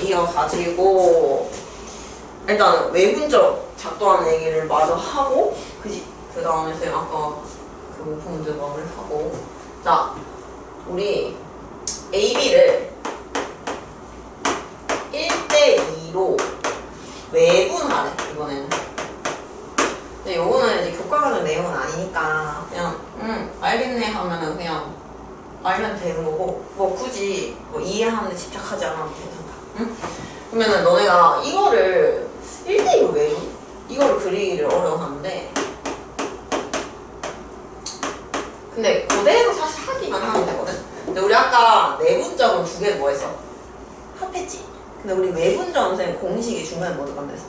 이어가지고 일단은 외분적 작동하는 얘기를 마저 하고 그지? 그 다음에 쌤 아까 그 문제 마무리하고 자 우리 AB를 1대2로 외분하래 이번에는. 근데 요거는 이제 교과과정 내용은 아니니까 그냥 알겠네 하면은 그냥 알면 되는 거고 뭐 굳이 뭐 이해하는데 집착하지 않아도 괜찮다. 응? 그러면은 너네가 이거를 1대2로 외분? 이거를 그리기를 어려워하는데 근데 그대로 사실 하기만 하면 되거든. 근데 우리 아까 내분점은 두 개 뭐 했어? 합했지? 근데 우리 외분점 선생님 공식이 중간에 뭐 들어간댔어?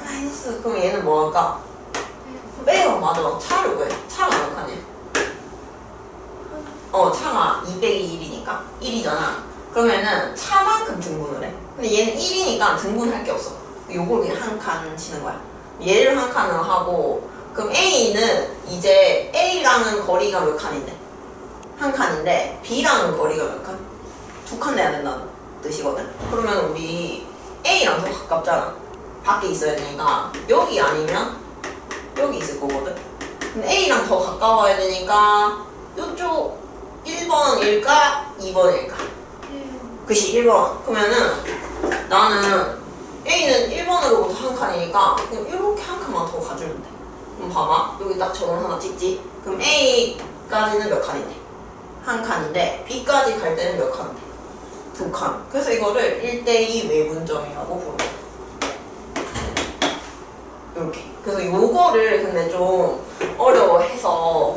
마이너스. 그럼 얘는 뭐 할까? 빼요. 맞아. 차를 왜? 차가 몇 칸이야? 차가 2 빼기 1이니까 1이잖아. 그러면은 차만큼 등분을 해. 근데 얘는 1이니까 등분할 게 없어. 요걸 그냥 한 칸 치는 거야. 얘를 한 칸을 하고 그럼 A는 이제 A랑은 거리가 몇 칸인데? 한 칸인데 B랑은 거리가 몇 칸? 2칸 내야 된다는 뜻이거든? 그러면 우리 A랑 더 가깝잖아. 밖에 있어야 되니까 여기 아니면 여기 있을 거거든? 근데 A랑 더 가까워야 되니까 이쪽 1번일까? 2번일까? 그치 1번. 그러면은 나는 A는 1번으로부터 한 칸이니까 그럼 이렇게 한 칸만 더 가주면 돼. 그럼 봐봐. 여기 딱 점을 하나 찍지? 그럼 A까지는 몇 칸인데? 한 칸인데 B까지 갈 때는 몇 칸인데? 2칸. 그래서 이거를 1대2 외분점이라고 부르는 이렇게. 그래서 요거를 근데 좀 어려워해서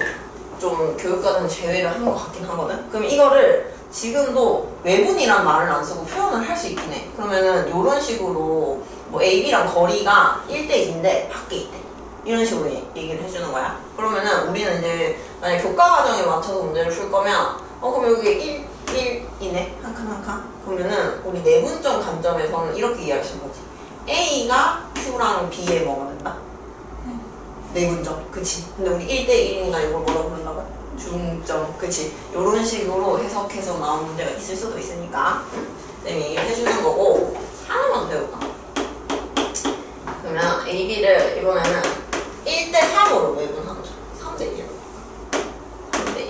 좀 교육과정 제외를 한 것 같긴 하거든? 그럼 이거를 지금도 외분이란 말을 안 쓰고 표현을 할 수 있긴 해. 그러면은 요런 식으로 뭐 AB랑 거리가 1대2인데 밖에 있대. 이런 식으로 얘기를 해주는 거야. 그러면은 우리는 이제 만약에 교과과정에 맞춰서 문제를 풀 거면 그럼 여기 1이네? 한 칸 한 칸? 그러면은 우리 내분점 관점에서는 이렇게 이해할 수 있는 거지. A가 Q랑 B에 뭐가 된다? 내분점, 그치? 근데 우리 1대1이니까 이걸 뭐라고 부른다고? 중점, 그치? 요런 식으로 해석해서 나온 문제가 있을 수도 있으니까 쌤이 얘기를 해주는 거고 하나만 배울까? 그러면 AB를 이번에는 1대3으로 외분하는 거죠. 3대1. 3대1.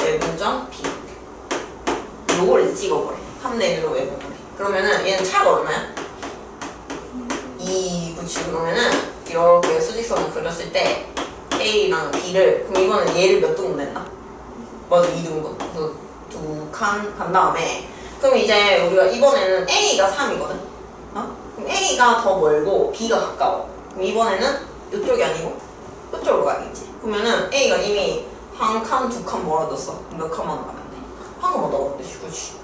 외분점 B. 요걸 이제 찍어버려. 3대1로 외분점 B. 그러면은 얘는 차가 얼마야? 2, 그치? 그러면은 이렇게 수직선을 그렸을 때 A랑 B를 그럼 이거는 얘를 몇 등분 낸다? 맞아 2등분. 그래서 2칸 간 다음에 그럼 이제 우리가 이번에는 A가 3이거든? 그럼 A가 더 멀고 B가 가까워. 그럼 이번에는 이쪽이 아니고 이쪽으로 가야겠지. 그러면은 A가 이미 한 칸, 2칸 멀어졌어. 몇 칸만 가면 돼? 한 칸만 더 가면 돼. 그렇지.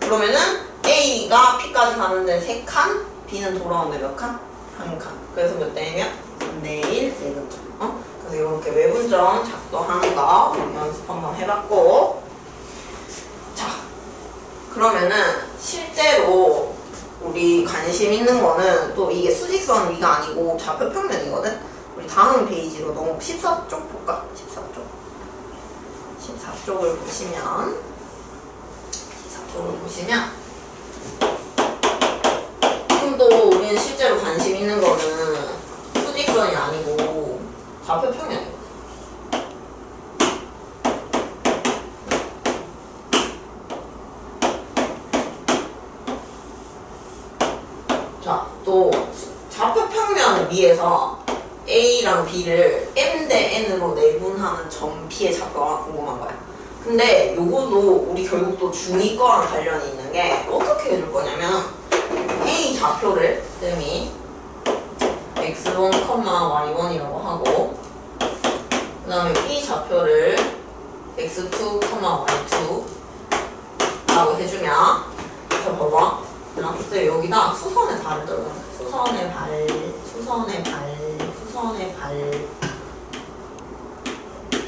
그러면은 A가 B까지 가는데 3칸, B는 돌아오는데 몇 칸? 한 칸. 그래서 몇 대면? 3대1 외분점. 그래서 이렇게 외분점 작동하는 거 연습 한번 해봤고 자 그러면은 실제로 우리 관심 있는 거는 또 이게 수직선 위가 아니고 좌표평면이거든? 우리 다음 페이지로 넘어 14쪽 볼까? 14쪽을 보시면 14쪽을 보시면 또 우리는 실제로 관심 있는 거는 수직선이 아니고 좌표평면이거든. 자, 또 좌표평면 위에서 A랑 B를 M 대 N으로 내분하는 점 P의 좌표가 궁금한 거야. 근데 요것도 우리 결국 또 중2 거랑 관련이 있는 게 어떻게 해줄 거냐면 A 좌표를 쌤이 x1, y1이라고 하고 그 다음에 B 좌표를 x2, y2 라고 해주면 자 봐봐 쌤 여기다 수선의 발을 들어가 수선의 발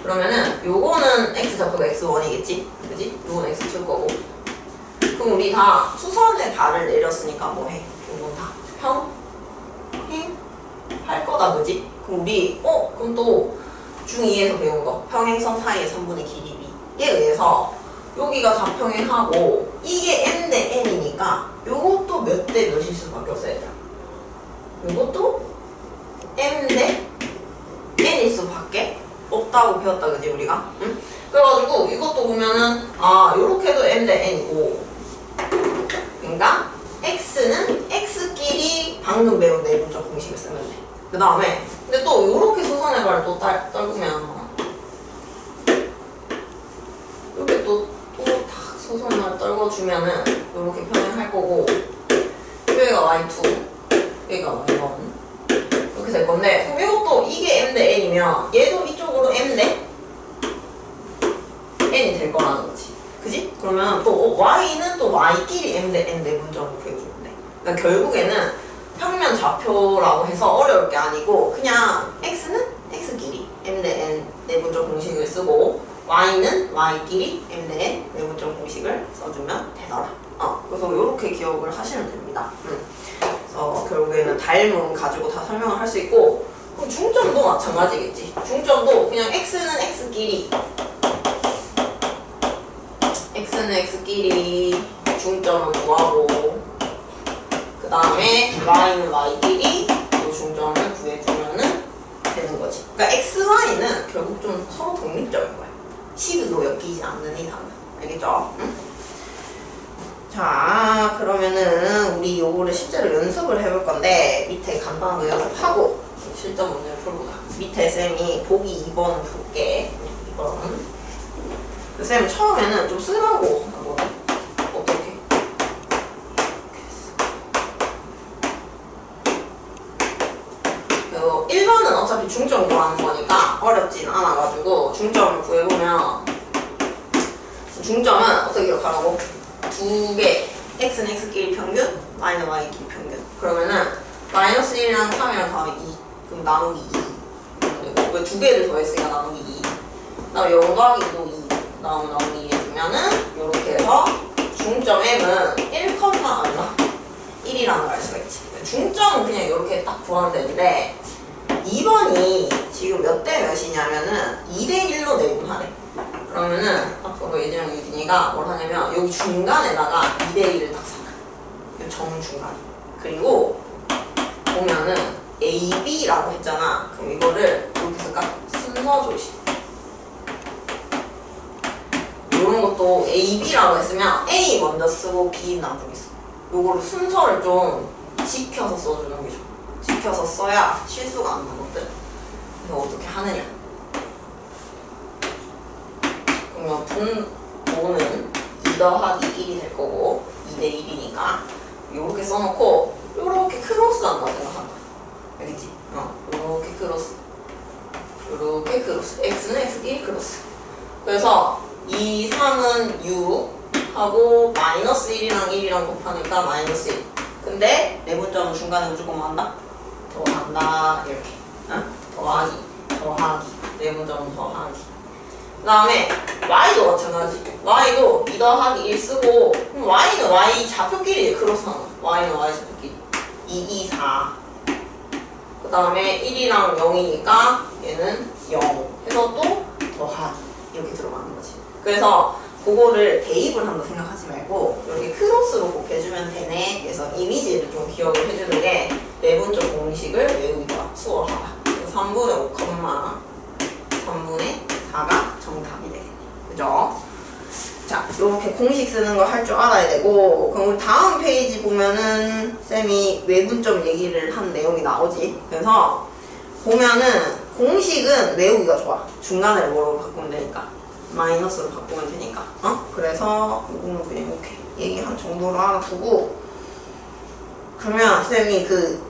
그러면은 요거는 x 좌표가 x1이겠지? 그지? 요건 x2일 거고 그럼 우리 다 수선의 발을 내렸으니까 뭐 해? 요건 다 평행 할 거다 그지? 그럼 우리 그럼 또 중2에서 배운 거 평행선 사이의 선분의 길이 B에 의해서 여기가 다 평행하고 이게 M 대 N이니까 대 몇일 수밖에 없어 얘들아. 이것도 m 대 n일 수밖에 없다고 배웠다 그지 우리가? 응? 그래가지고 이것도 보면은 요렇게도 m 대 n이고, 그러니까 x는 x끼리 방금 배운 내분적 공식을 쓰면 돼. 그 다음에 근데 또 요렇게 수선해발 또 떨구면 이렇게 또딱 수선을 떨궈주면은 요렇게 표현할 거고, 여기가 y2 여기가 y1 이렇게 될 건데, 그럼 이것도 이게 m 대 n이면 얘도 이쪽으로 m 대 n이 될 거라는 거지. 그지? 그러면 또 y는 또 y끼리 m 대 n 내분적으로 구해주면 돼. 그러니까 결국에는 평면 좌표라고 해서 어려울 게 아니고 그냥 x는 x끼리 m 대 n 내분적 공식을 쓰고 y는 y끼리 m 대 n 내분적 공식을 써주면 되더라. 그래서 이렇게 기억을 하시면 됩니다. 그래서 결국에는 닮음 가지고 다 설명을 할 수 있고, 그럼 중점도 마찬가지겠지. 중점도 그냥 x는 x끼리 중점을 구하고, 그 다음에 y는 y끼리 그 중점을 구해주면은 되는 거지. 그러니까 x, y는 결국 좀 서로 독립적인 거야. 식으로 엮이지 않는 이상은. 알겠죠? 응? 자, 그러면은 우리 요거를 실제로 연습을 해볼 건데, 밑에 간단하게 연습하고 실전 문제를 풀어보자. 밑에 쌤이 보기 2번 볼게. 2번. 쌤 처음에는 좀 쓰라고 하거든. 어떻게? 1번은 어차피 중점 구하는 거니까 어렵진 않아가지고 중점을 구해보면, 중점은 어떻게 기억하라고? 두 개, x는 x끼리 평균, y는 y끼리 평균. 그러면은 마이너스 1이랑 3이랑 더하기 2, 그럼 나누기 2. 왜 두 개를 더했으니까 나누기 2. 그다음에 0 더하기도 2, 나누기 2 해주면은 이렇게 해서 중점 m은 1,1이라는 걸 알 수가 있지. 중점은 그냥 이렇게 딱 구하면 되는데, 2번이 지금 몇 대 몇이냐면은 2대 1로 내분하래. 그러면은 앞으로 예지랑 유진이가 뭘 하냐면 여기 중간에다가 2대 1을 딱 사. 정중간. 그리고 보면은 A, B라고 했잖아. 그럼 이거를 이렇게 쓸까? 순서 조식. 이런 것도 A, B라고 했으면 A 먼저 쓰고 B 나중에 써. 요거를 순서를 좀 지켜서 써주는 게 좋아. 지켜서 써야 실수가 안 나거든. 그래서 어떻게 하느냐. 그러면 분모는 2 더하기 1이 될 거고 2대 1이니까 요렇게 써놓고 요렇게 크로스 한다고 생각한다. 알겠지? 요렇게 크로스, 요렇게 크로스. x는 x끼리 크로스. 그래서 2, 3은 u 하고 마이너스 1이랑 1이랑 곱하니까 마이너스 1. 근데 내분점은 중간에 무조건 뭐 한다? 더한다. 이렇게. 더하기, 내분점은 더하기. 그 다음에 y도 마찬가지. y도 2 더하기 1 쓰고, 그럼 y는 y 좌표끼리 크로스하는 거야. y는 y 좌표끼리 2, 2, 4. 그 다음에 1이랑 0이니까 얘는 0 해서 또 더하기 이렇게 들어가는 거지. 그래서 그거를 대입을 한다 생각하지 말고 이렇게 크로스로 곱해주면 되네. 그래서 이미지를 좀 기억을 해주는 게 내분적 공식을 외우기가 수월하다. 3분의 5, 3분의 4가 정답이 되겠네. 그죠? 자, 이렇게 공식 쓰는 거 할 줄 알아야 되고, 그럼 우리 다음 페이지 보면은 쌤이 외분점 얘기를 한 내용이 나오지. 그래서 보면은 공식은 외우기가 좋아. 중간에 뭐로 바꾸면 되니까. 마이너스로 바꾸면 되니까. 그래서 이거는 그냥 이렇게 얘기한 정도로 알아두고, 그러면 쌤이 그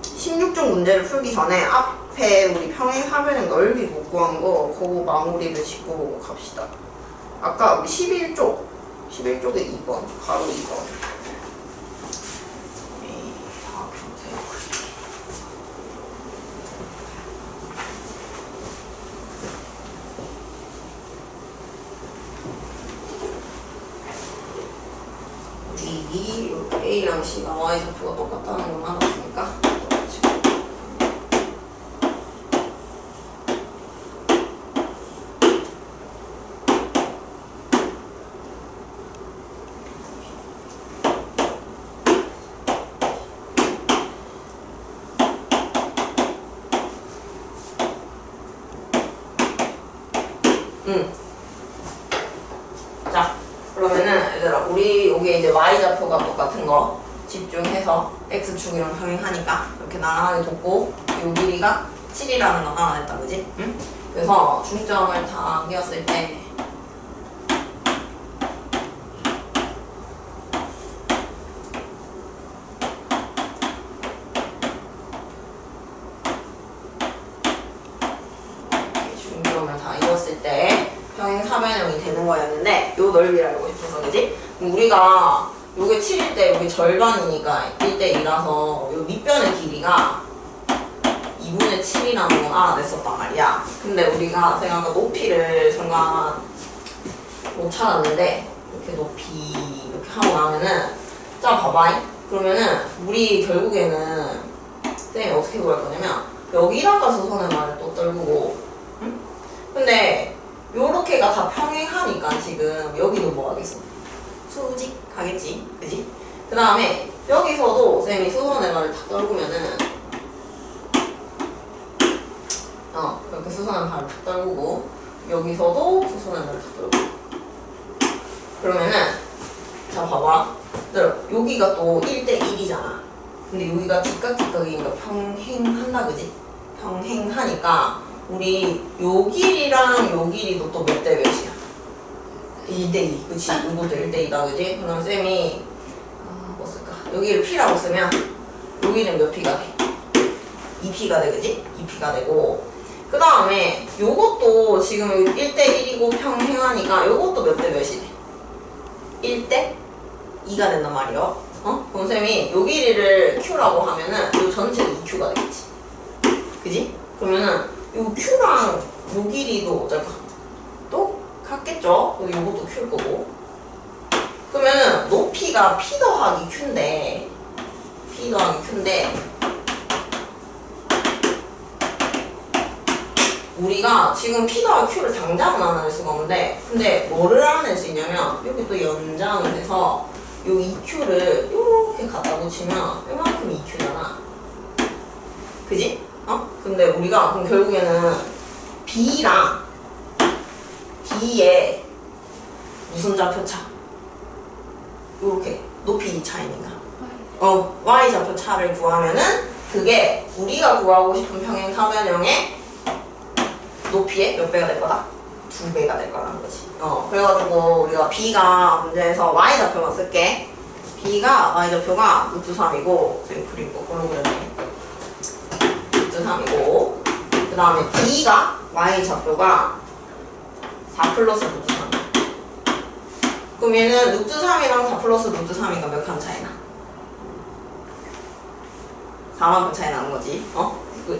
16종 문제를 풀기 전에 앞에 우리 평행사변의 넓이 못 구한 거 그거 마무리를 짓고 갑시다. 아까 우리 11쪽에 2번, 가로 2번. 이 A랑 C가 Y 좌표가 똑같다는 건 알았으니까 자, 그러면은 얘들아 우리 여기 이제 y좌표가 똑같은 거 집중해서 x축이랑 평행하니까 이렇게 나란하게 뒀고 요 길이가 7이라는 거 알아냈다 그지? 응? 그래서 중점을 다 안겼을 때 중점을 다 이었을 때 평행사변형이 되는 거였는데 요 넓이를 알고 싶어서 그지? 그럼 우리가 요게 7일 때 요게 절반이니까 1대 2라서 요 밑변의 길이가 2분의 7이라는 건 알아냈었단 말이야. 근데 우리가 생각한 높이를 순간 못 찾았는데 이렇게 높이 이렇게 하고 나면은 자 봐봐. 그러면은 우리 결국에는 쌤이 어떻게 구할 거냐면 여기다가 수선의 말을 또 떨구고 응? 근데 요렇게가 다 평행하니까 지금 여기는 뭐 하겠어? 수직 하겠지, 그지? 그 다음에 여기서도 쌤이 수선의 말을 다 떨구면은 이렇게 수선의 말을 다 떨구고 여기서도 수선의 말을 다 떨구고 그러면은 자 봐봐 여기가 또 1대 1이잖아. 근데 여기가 뒷각이니까 평행한다 그지? 평행하니까 우리 요 길이랑 요 길이도 또 몇 대 몇이야? 1대 2 그치? 이것도 1대 2다 그지? 그럼 쌤이 뭐 쓸까? 여기를 P라고 쓰면 여기는 몇 P가 돼? 2P가 돼 그지? 2P가 되고 그 다음에 요것도 지금 1대 1이고 평행하니까 요것도 몇 대 몇이 돼? 1대 2가 된단 말이요. 그럼 쌤이 요 길이를 Q라고 하면은 요 전체가 2Q가 되겠지. 그지? 그러면은 요 Q랑 요 길이도 어떨까? 똑같겠죠? 그리고 요것도 Q일 거고. 그러면은 높이가 P 더하기 Q인데 우리가 지금 P 더하기 Q를 당장은 안 할 수가 없는데 근데 뭐를 알아낼 수 있냐면 여기 또 연장을 해서 요 2Q를 요렇게 갖다 붙이면 요만큼 2Q잖아. 그지? 근데 우리가 그럼 결국에는 B랑 D의 무슨 좌표차? 요렇게 높이 차이니까 Y 좌표 차를 구하면은 그게 우리가 구하고 싶은 평행사변형의 높이의 몇 배가 될 거다? 2배가 될 거라는 거지. 그래가지고 우리가 B가 문제에서 Y 좌표만 쓸게. B가 Y 좌표가 루트 3이고 그리고 거꾸로 그렸네. 루트 3이고 그 다음에 D가 Y 좌표가 4 플러스 루트 3. 그럼 얘는 루트 3이랑 4 플러스 루트 3이니까 몇 칸 차이 나? 4만큼 차이 나는 거지.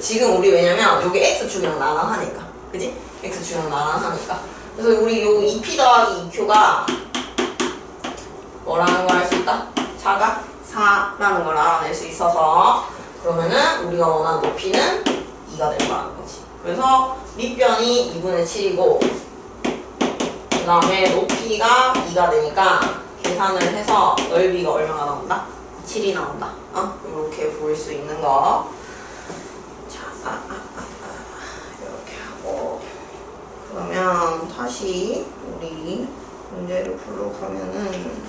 지금 우리 왜냐면 여기 X축이랑 나란하니까. 그지? X축이랑 나란하니까. 그래서 우리 요 2P 더하기 2Q가 뭐라는 걸 알 수 있다? 차가 4라는 걸 알아낼 수 있어서 그러면은 우리가 원하는 높이는 2가 될 거라는 거지. 그래서 밑변이 2분의 7이고 그 다음에 높이가 2가 되니까 계산을 해서 넓이가 얼마가 나온다? 7이 나온다. 이렇게 볼 수 있는 거. 자, 이렇게 하고 그러면 다시 우리 문제를 풀러 가면은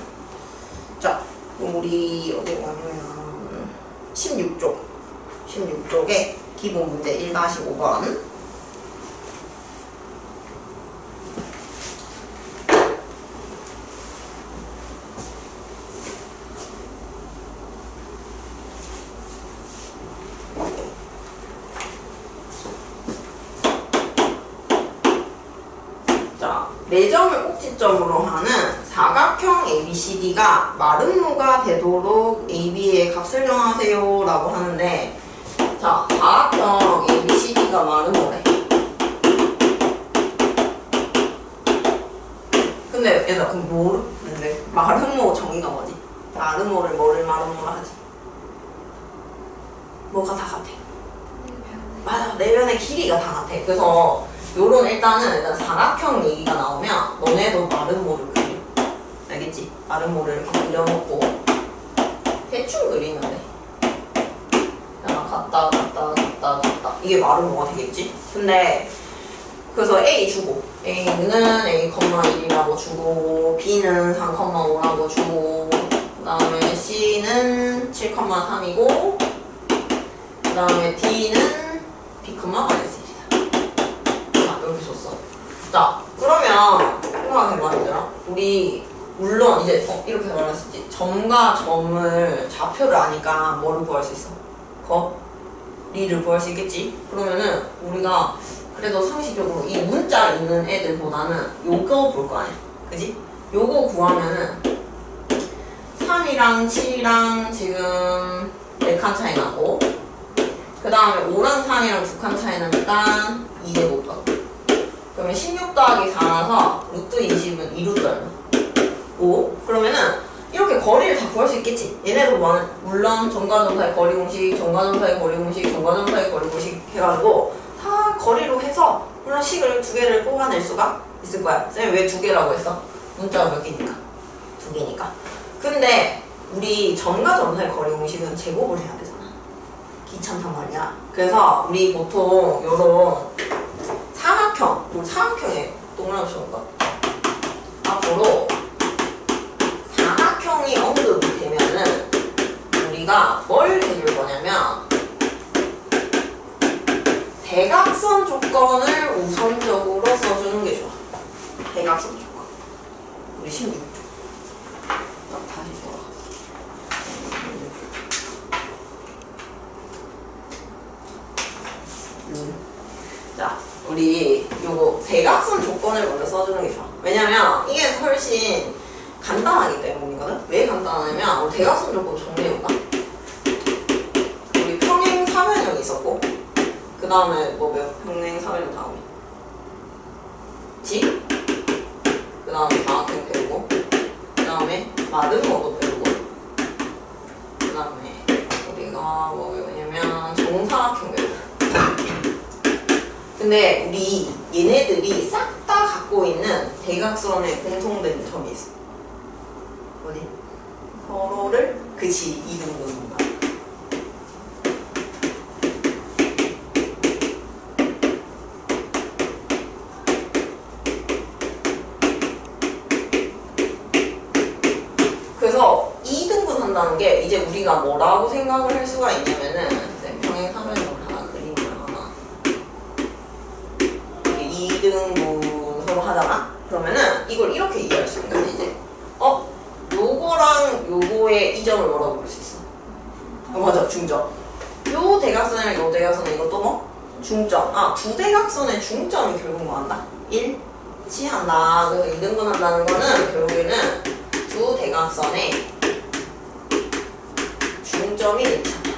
자, 그럼 우리 어디로 가냐면 16쪽에 기본 문제 1-5번 내점을 꼭지점으로 하는 사각형 ABCD가 마름모가 되도록 AB의 값을 정하세요 라고 하는데 자, 사각형 ABCD가 마름모래. 근데 얘들아 그럼 모르는데 마름모 정의가 뭐지? 마름모를 뭐를 마름모라 하지? 뭐가 다 같아? 맞아, 내면의 길이가 다 같아. 그래서 요런 일단 사각형 얘기가 나오면 너네도 마름모를 그려. 알겠지? 마름모를 이렇게 그려놓고 대충 그리는데 갔다 이게 마름모가 되겠지? 근데 그래서 A 주고 A는 A,1이라고 주고 B는 3,5라고 주고 그 다음에 C는 7,3이고 그 다음에 D는 B,-1이다. 이렇게 줬어. 자 그러면 생각해봐 얘들아. 우리 물론 이제 이렇게 말했었지. 점과 점을 좌표를 아니까 뭐를 구할 수 있어? 거리를 구할 수 있겠지? 그러면은 우리가 그래도 상식적으로 이 문자 있는 애들보다는 요거 볼 거 아니야. 그지? 요거 구하면은 3이랑 7이랑 지금 4칸 차이 나고 그 다음에 5랑 3이랑 2칸 차이 나니까 2제곱하고 그러면 16 더하기 4라서 루트 20은 2루트 얼마? 5. 그러면은 이렇게 거리를 다 구할 수 있겠지. 얘네도 물론 점과점 사이 거리 공식, 점과점 사이 거리 공식, 점과점 사이 거리 공식 해가지고 다 거리로 해서 물론 식을 2개를 뽑아낼 수가 있을 거야. 쌤 왜 2개라고 했어? 문자가 몇 개니까? 2개니까. 근데 우리 점과 점 사이 거리 공식은 제곱을 해야 되잖아. 귀찮단 말이야. 그래서 우리 보통 요런 삼각형, 우리 삼각형에 동그라미 쳐볼까? 앞으로 사각형이 언급이 되면은 우리가 뭘 해줄 거냐면 대각선 조건을 우선적으로 써주는 게 좋아. 대각선 조건. 우리 16쪽. 다시 돌아가. 자, 우리 요거 대각선 조건을 먼저 써주는 게 좋아. 왜냐면 이게 훨씬 간단하기 때문이거든. 왜 간단하냐면 우리 대각선 조건 정리해볼까? 우리 평행 사변형이 있었고 그 다음에 뭐 평행 사변형 다음에 집? 그 다음에 사각형 배우고 그 다음에 마름모도 배우고 그 다음에 우리가 뭐 배우냐면 정사각형 배우고. 근데 우리 얘네들이 싹 다 갖고 있는 대각선의 공통된 점이 있어. 어디? 서로를 그치 이등분한다. 그래서 이등분한다는 게 이제 우리가 뭐라고 생각을 할 수가 있냐면은 평행 사변형을 하나 그리면 이등분 서로 하잖아? 그러면은 이걸 이렇게 이해할 수 있는 거지 이제. 요거랑 요거의 이 점을 뭐라고 부를 수 있어? 맞아, 중점. 요 대각선이랑 요 대각선은 이것도 뭐? 중점. 두 대각선의 중점이 결국 뭐 한다? 일치한다. 그래서 이등분 한다는 거는 결국에는 두 대각선의 중점이 일치한다.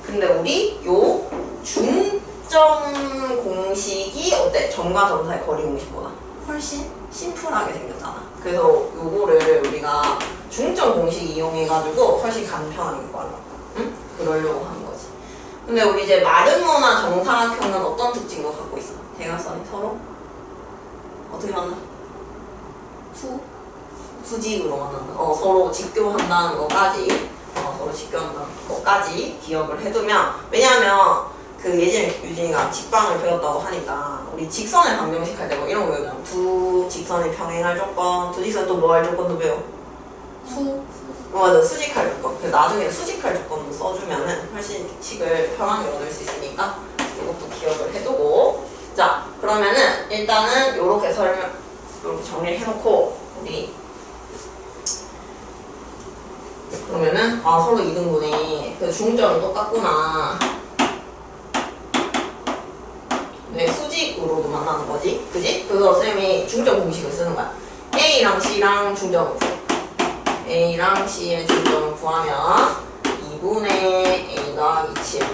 근데 우리 요 중점 공식이 어때? 점과 점 사이 거리 공식보다 훨씬 심플하게 생겼잖아. 그래서 요거를 우리가 중점 공식 이용해가지고 훨씬 간편하게 구하려고. 응? 그러려고 하는 거지. 근데 우리 이제 마름모나 정사각형은 어떤 특징을 갖고 있어? 대각선이 서로 어떻게 만나? 수직으로 만난다. 서로 직교한다는 거까지 서로 직교한다는 거까지 기억을 해두면, 왜냐하면 그 예전에 유진이가 직방을 배웠다고 하니까 우리 직선의 방정식 할 때 뭐 이런 거 배우잖아. 두 직선이 평행할 조건, 두 직선 또 뭐 할 조건도 배워? 맞아, 수직할 조건. 그래서 나중에 수직할 조건도 써주면은 훨씬 식을 편하게 얻을 수 있으니까 이것도 기억을 해두고. 자, 그러면은 일단은 요렇게 요렇게 정리를 해놓고 우리 그러면은 서로 이등분이 그 중점이 똑같구나. 네, 수직으로도 만나는 거지, 그지? 그래서 쌤이 중점 공식을 쓰는 거야. A랑 C랑 중점을 구해. A랑 C의 중점을 구하면 2분의 A 더하기 7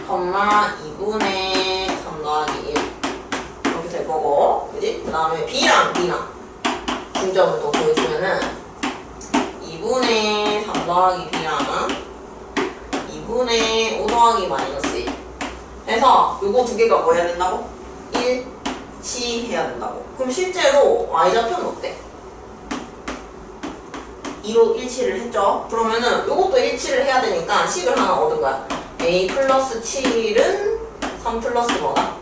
2분의 3 더하기 1 이렇게 될 거고, 그지? 그 다음에 B랑 D랑 중점을 또 구해주면은 2분의 3 더하기 B랑 2분의 5 더하기 마이너스 1 해서 요거 두 개가 뭐 해야 된다고? 일치해야 된다고. 그럼 실제로 y좌표는 어때? 2로 일치를 했죠? 그러면은 요것도 일치를 해야 되니까 식을 하나 얻은 거야. A 플러스 7은 3 플러스 뭐다?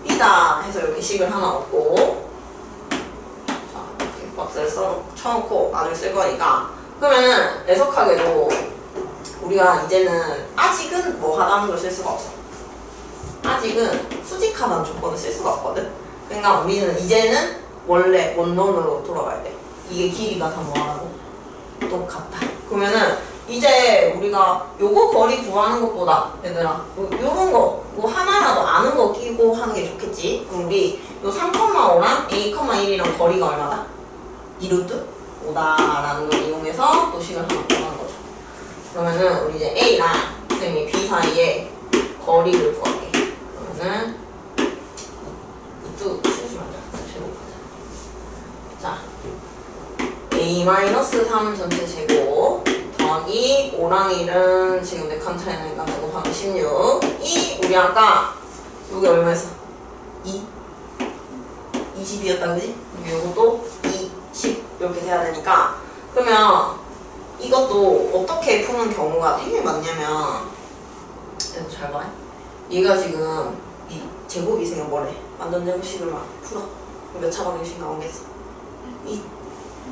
B다 해서 이렇게 식을 하나 얻고 자 이렇게 박스를 쳐놓고 나중에 쓸 거니까 그러면은 애석하게도 우리가 이제는 아직은 뭐 하다는 걸 쓸 수가 없어. 아직은 수직하다는 조건을 쓸 수가 없거든. 그러니까 우리는 이제는 원래 원론으로 돌아가야 돼. 이게 길이가 다 뭐하고 똑같다. 그러면은 이제 우리가 요거 거리 구하는 것보다 얘들아 요런 거 뭐 하나라도 아는 거 끼고 하는 게 좋겠지. 그럼 우리 요 3,5랑 A,1이랑 거리가 얼마다? 2루트 5다라는 걸 이용해서 또 식을 하나 구하는 거죠. 그러면은 우리 이제 A랑 선생님이 B 사이에 거리를 구할게. 그러면은 루트 쓰시면 자 A-3 전체 제곱 더하기 5랑 1은 지금 4칸 차이 나니까 제곱하기 16 이 우리 아까 여기 얼마였어? 20이었다 그지? 요것도 20 이렇게 돼야 되니까 그러면 이것도 어떻게 푸는 경우가 되게 많냐면 얘도 잘 봐. 얘가 지금 이 제곱이 있으면 뭐래? 완전 제곱식을 막 풀어. 몇 차 방정식 나오겠어?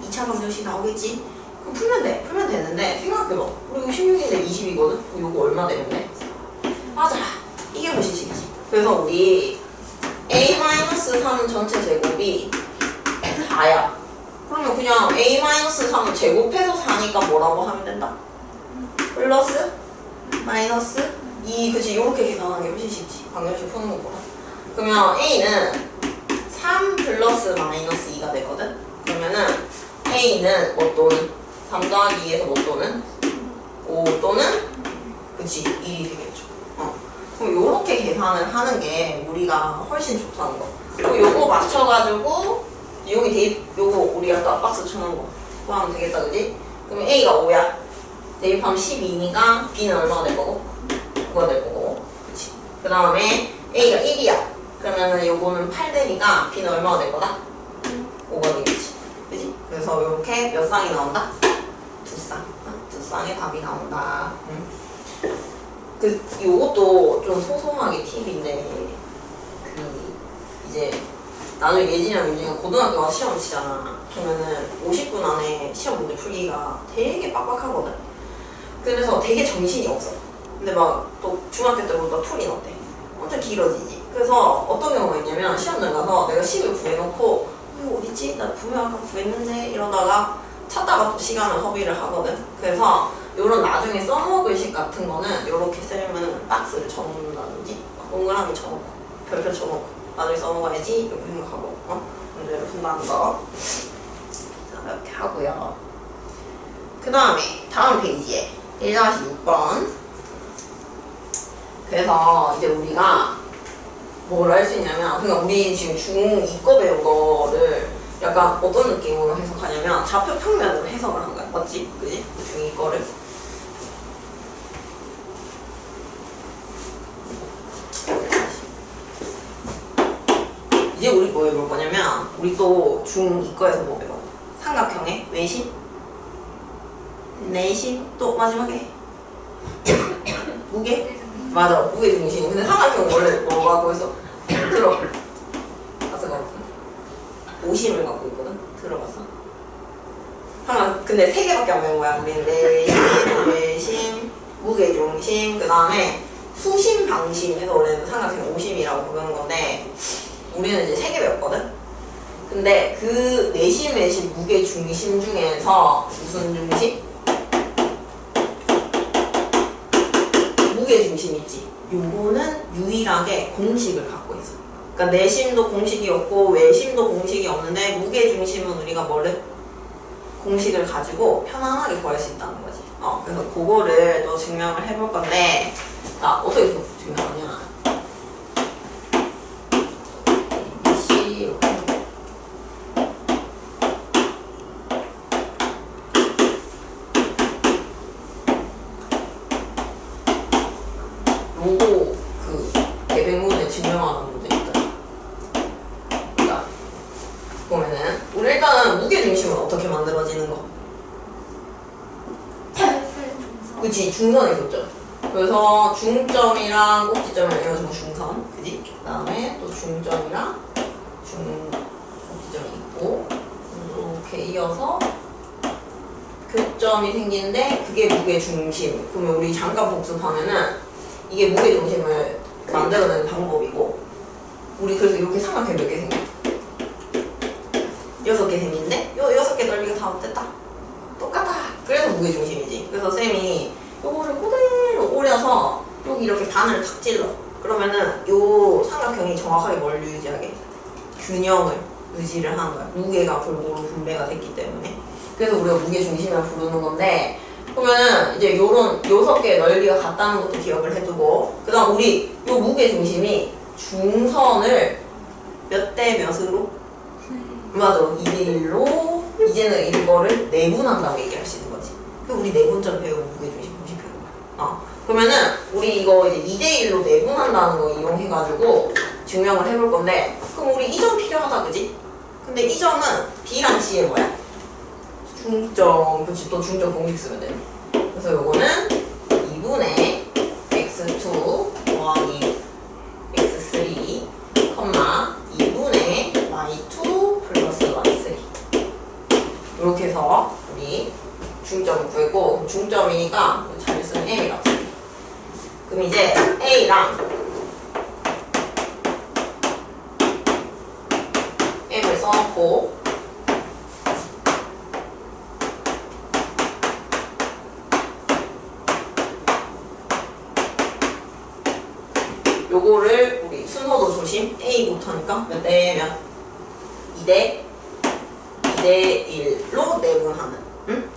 2차 방정식 나오겠지? 그럼 풀면 돼. 풀면 되는데 생각해봐. 우리 이거 16인데 20이거든? 이거 얼마 되는데? 맞아. 이게 무시식이지. 그래서 우리 A-3 전체 제곱이 4야. 그러면 그냥 A-3을 제곱해서 4니까 뭐라고 하면 된다? 플러스 마이너스 2 그치 요렇게 계산하는 게 훨씬 쉽지. 방정식 푸는 것보다. 그러면 A는 3 플러스 마이너스 2가 되거든? 그러면은 A는 뭐 또는 3 더하기 2에서 뭐 또는 5 또는 그치 1이 되겠죠. 그럼 요렇게 계산을 하는 게 우리가 훨씬 좋다는 거. 그리고 요거 맞춰가지고 여기 대입 요거 우리 아까 박스 쳐놓은 거 그거 하면 되겠다 그지? 그러면 A가 5야. 대입하면 12니까 B는 얼마가 될 거고? 9가 될 거고 그치? 그 다음에 A가 1이야. 그러면은 요거는 8 되니까 B는 얼마가 될 거다? 5가 되겠지. 그지? 그래서 이렇게 몇 쌍이 나온다? 2쌍. 2쌍의 답이 나온다. 요것도 좀 소소하게 팁인데, 이제, 나중에 예진이랑 유진이가 고등학교 가서 시험을 치잖아. 그러면은 50분 안에 시험 문제 풀기가 되게 빡빡하거든? 그래서 되게 정신이 없어. 근데 막 또 중학교 때보다 풀이 어때? 엄청 길어지지. 그래서 어떤 경우가 있냐면 시험장 가서 내가 식을 구해놓고 이거 어딨지? 나 분명 아까 구했는데 이러다가 찾다가 또 시간을 허비를 하거든. 그래서 요런 나중에 써먹을 식 같은 거는 요렇게 쌤은 박스를 쳐놓는다든지 동그라미 쳐놓고 별표 쳐놓고 나중에 써먹어야지 이렇게 생각하고 문제를 푼다는 거. 자, 이렇게 하고요. 그 다음에 다음 페이지에 1-6번. 그래서 이제 우리가 뭘 할 수 있냐면, 그러니까 우리 지금 중2거 배운 거를 약간 어떤 느낌으로 해석하냐면 좌표 평면으로 해석을 한 거야. 맞지? 그지? 중2거를. 이제 우리 뭐 해볼 거냐면, 우리 또 중2거에서 뭐 배워? 삼각형의 외심? 내심? 또 마지막에 무게? 맞아, 무게 중심. 근데 삼각형 원래 뭐가 갖고 있어? 들어. 봤어? 오심을 갖고 있거든? 들어봤어? 근데 3개밖에 안 배운 거야. 우리는 내심, 외심, 무게 중심, 그 다음에 수심, 방심 해서 원래는 삼각형 오심이라고 부르는 건데 우리는 이제 3개 배웠거든? 근데 그 내심, 외심, 무게 중심 중에서 무슨 중심? 무게 중심 있지. 요거는 유일하게 공식을 갖고 있어. 그러니까 내심도 공식이 없고 외심도 공식이 없는데 무게 중심은 우리가 뭐를? 공식을 가지고 편안하게 구할 수 있다는 거지. 그래서 그거를 또 증명을 해볼 건데, 자, 어떻게 증명하냐? 요거 대백문에 증명하는 문제 있다. 자, 보면은 우리 일단은 무게 중심은 어떻게 만들어지는 거? 그치, 중선의 교점. 그래서 중점이랑 꼭지점을 이어주고 중선, 그지? 그 다음에 또 중점이랑 꼭지점이 있고 이렇게 이어서 교점이 생기는데 그게 무게중심. 그러면 우리 잠깐 복습하면은 이게 무게중심을 만들어내는 방법이고 우리 그래서 이렇게 삼각형이 몇 개 생겨? 6개 생긴데 요 6개 넓이가 다 어땠다? 똑같다. 그래서 무게중심이지. 그래서 쌤이 요거를 그대로 오려서 여기 이렇게 바늘을 탁 찔러. 그러면은 요 삼각형이 정확하게 뭘 유지하게? 균형을 유지를 하는 거야. 무게가 골고루 분배가 됐기 때문에. 그래서 우리가 무게중심을 부르는 건데 그러면은 이제 요런 6개의 넓이가 같다는 것도 기억을 해두고 그 다음 우리 요 무게중심이 중선을 몇 대 몇으로? 맞아. 2대1로 이제는 이거를 내분한다고 얘기할 수 있는 거지. 그 우리 내분점 배우고 무게중심 공식표는 거야. 그러면은 우리 이거 이제 2대1로 내분한다는 거 이용해가지고 증명을 해볼 건데 그럼 우리 이 점 필요하다 그지? 근데 이 점은 B랑 C의 뭐야? 중점. 그치 또 중점 공식 쓰면 돼. 그래서 요거는 2분의 x2 더하기 x3 2분의 y2 플러스 y3 이렇게 해서 우리 중점을 구했고 중점이니까 잘 쓰는 A라고 써. 그럼 이제 A랑 M을 써놓고 요거를 우리 순서도 조심. A부터니까 몇 대 몇? 2대 1로 내분하는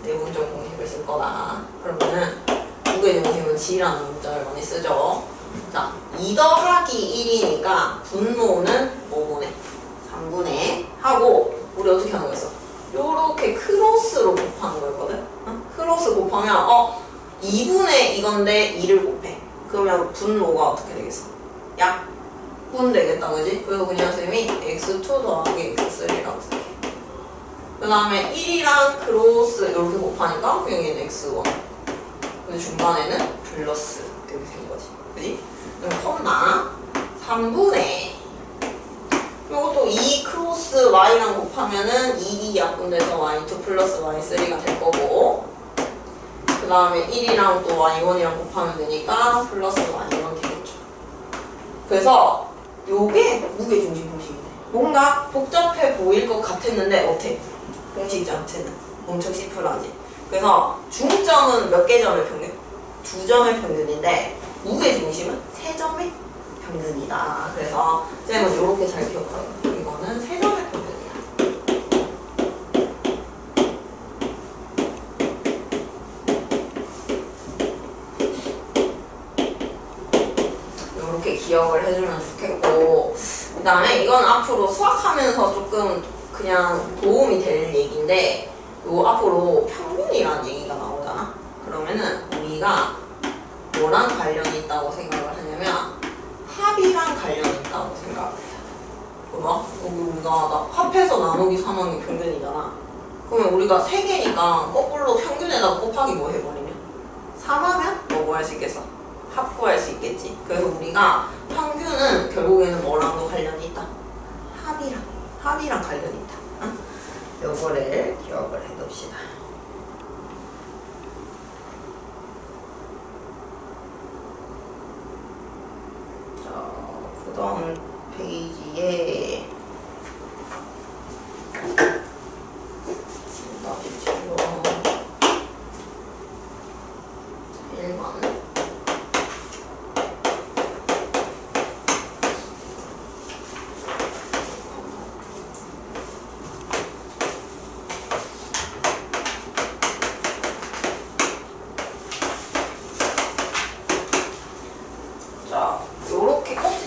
내분점 공식을 쓸 거다. 그러면은 무게중심은 G라는 문자를 많이 쓰죠. 자, 2 더하기 1이니까 분모는 5분의 3분의 하고 우리 어떻게 하는 거였어? 요렇게 크로스로 곱하는 거였거든? 크로스 곱하면 2분의 이건데 2를 곱해. 그러면 분모가 어떻게 되겠어? 약분 되겠다 그지? 그래서 그냥 쌤이 x2 더하기 x3라고 쓸게. 그 다음에 1이랑 크로스 이렇게 곱하니까 그냥 얘는 x1 그리고 중간에는 플러스 이렇게 된 거지 그지? 그럼 컴마 3분의 이것도 2 크로스 y랑 곱하면은 2 약분돼서 y2 플러스 y3가 될 거고 그 다음에 1이랑 또 y1이랑 곱하면 되니까 플러스 y1 되겠죠. 그래서 요게 무게중심 공식이네. 뭔가 복잡해 보일 것 같았는데 어때? 공식 자체는 엄청 심플하지. 그래서 중점은 몇 개 점의 평균? 2점의 평균인데 무게중심은 3점의 평균이다. 그래서 쌤은 이렇게 잘 기억하거든요. 이거는 3점의 평균이야. 이렇게 기억을 해주면 좋겠고 그 다음에 이건 앞으로 수학하면서 조금 그냥 도움이 될 얘기인데 요 앞으로 평균이라는 얘기가 나오잖아. 그러면은 우리가 뭐랑 관련이 있다고 생각을 하냐면 합이랑 관련이 있다고 생각을 해요. 뭐? 여기 우리가 합해서 나누기 3하는 게 평균이잖아. 그러면 우리가 3개니까 거꾸로 평균에다가 곱하기 뭐 해버리면 3하면 뭐 할 수 있겠어? 합구할 수 있겠지. 그래서 우리가 평균은 결국에는 뭐랑도 관련이 있다? 합이랑 관련이 있다. 응? 요거를 기억을 해둡시다. 자, 그 다음 페이지에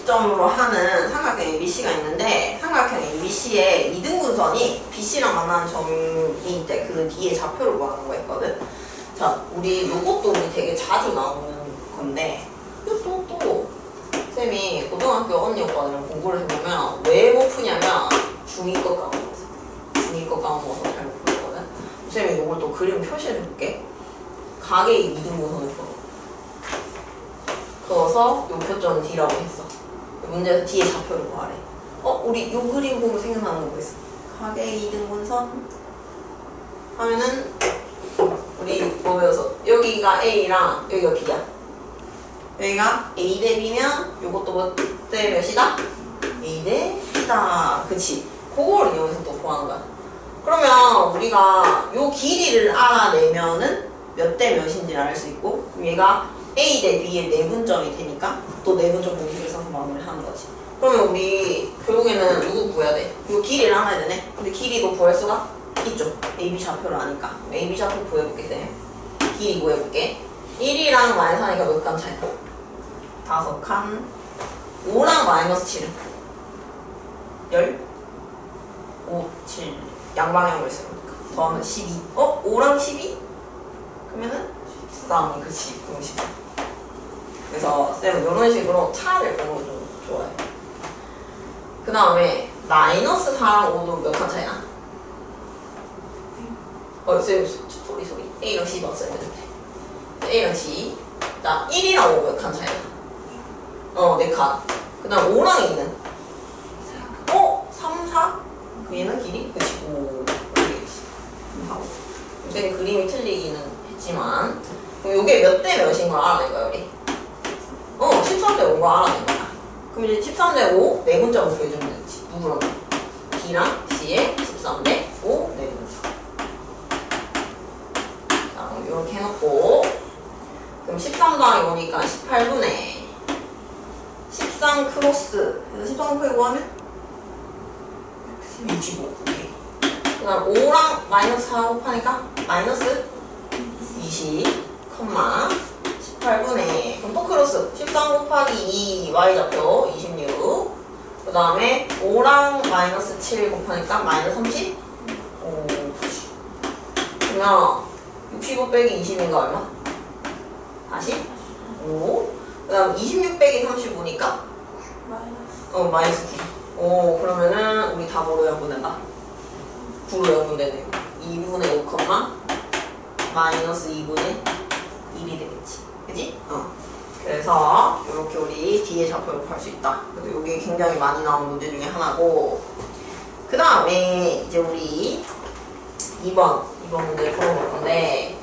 점으로 하는 삼각형 ABC가 있는데 삼각형 ABC의 이등분선이 BC랑 만나는 점이 때 그 뒤에 좌표를 구하는 거였거든. 자, 우리 요것도 우리 되게 자주 나오는 건데 또 쌤이 고등학교 언니 오빠들이랑 공부를 해보면 왜 못 푸냐면 중2 거 까먹었어. 중2 거 까먹어서 잘 못 풀거든. 쌤이 요걸 또 그림 표시를 해볼게. 가계의 이등분선을 풀어. 그어서 요 표점은 D라고 했어. 문제에서 D의 좌표를 구하래. 우리 요 그림 보면 생각나는 거 뭐 있어? 가계 2등분선 하면은 우리 뭐 배워서 여기가 A랑 여기가 B야. 여기가 A 대 B면 요것도 뭐 대 몇이다? A 대 B다. 그치? 그걸 이용해서 또 구하는 거야. 그러면 우리가 요 길이를 알아내면은 몇 대 몇인지를 알 수 있고, 그럼 얘가 A 대 B의 내분점이 되니까 또 내분점 공식을 써서 마무리를 하는 거지. 그러면 우리 결국에는 누구 구해야 돼? 요 길이를 알아야 되네. 근데 길이도 구할 수가 있죠. AB 좌표를 아니까. AB 좌표 구해볼게, 쌤. 길이 구해볼게. 1이랑 마이너스 하니까 몇 칸 차이? 5칸. 5랑 마이너스 7은? 5, 7. 양방향으로 쓰니까. 더하면 12. 5랑 12? 그러면은 13. 그치. 그럼 13. 그래서 쌤은 이런 식으로 차를 보는 거 좀 좋아해. 그 다음에 마이너스 4랑 5도 몇 칸 차이나? 쌤 소리. A랑 C 봤어야 되는데. A랑 C. 자, 1이랑 5 몇 칸 차이나? 4칸. 그 다음 5랑 2는? 3, 4? 그 얘는 길이? 그치. 5. 그렇지. 쌤 그림이 틀리기는 했지만, 그럼 요게 몇 대 몇인 걸 알아낸 거야, 우리? 13대 5가 알아낸 거야. 그럼 이제 13대 5 내분점을 구해주면 되지. 누구랑? B랑 C의 13대 5 내분점. 자, 그럼 이렇게 해놓고, 그럼 13 더하기 5니까 18분의 13 크로스. 그래서 13 곱하기 5 하면 65. 그 다음 5랑 마이너스 4 곱하니까 마이너스 20, 18분의, 그럼 또 크로스 13 곱하기 2 y좌표 26. 그 다음에 5랑 마이너스 7 곱하니까 마이너스 30. 그러면 65 빼기 20인가 얼마? 45. 그 다음 26 빼기 35니까 마이너스 9. 그러면은 우리 답으로 연분된다. 9로 연분되네요. 2분의 5, 마이너스 2분의 1이 되겠지. 그지? 그래서 이렇게 우리 D의 좌표를 구할 수 있다. 그래서 이게 굉장히 많이 나오는 문제 중에 하나고, 그 다음에 이제 우리 2번 문제 풀어볼 건데,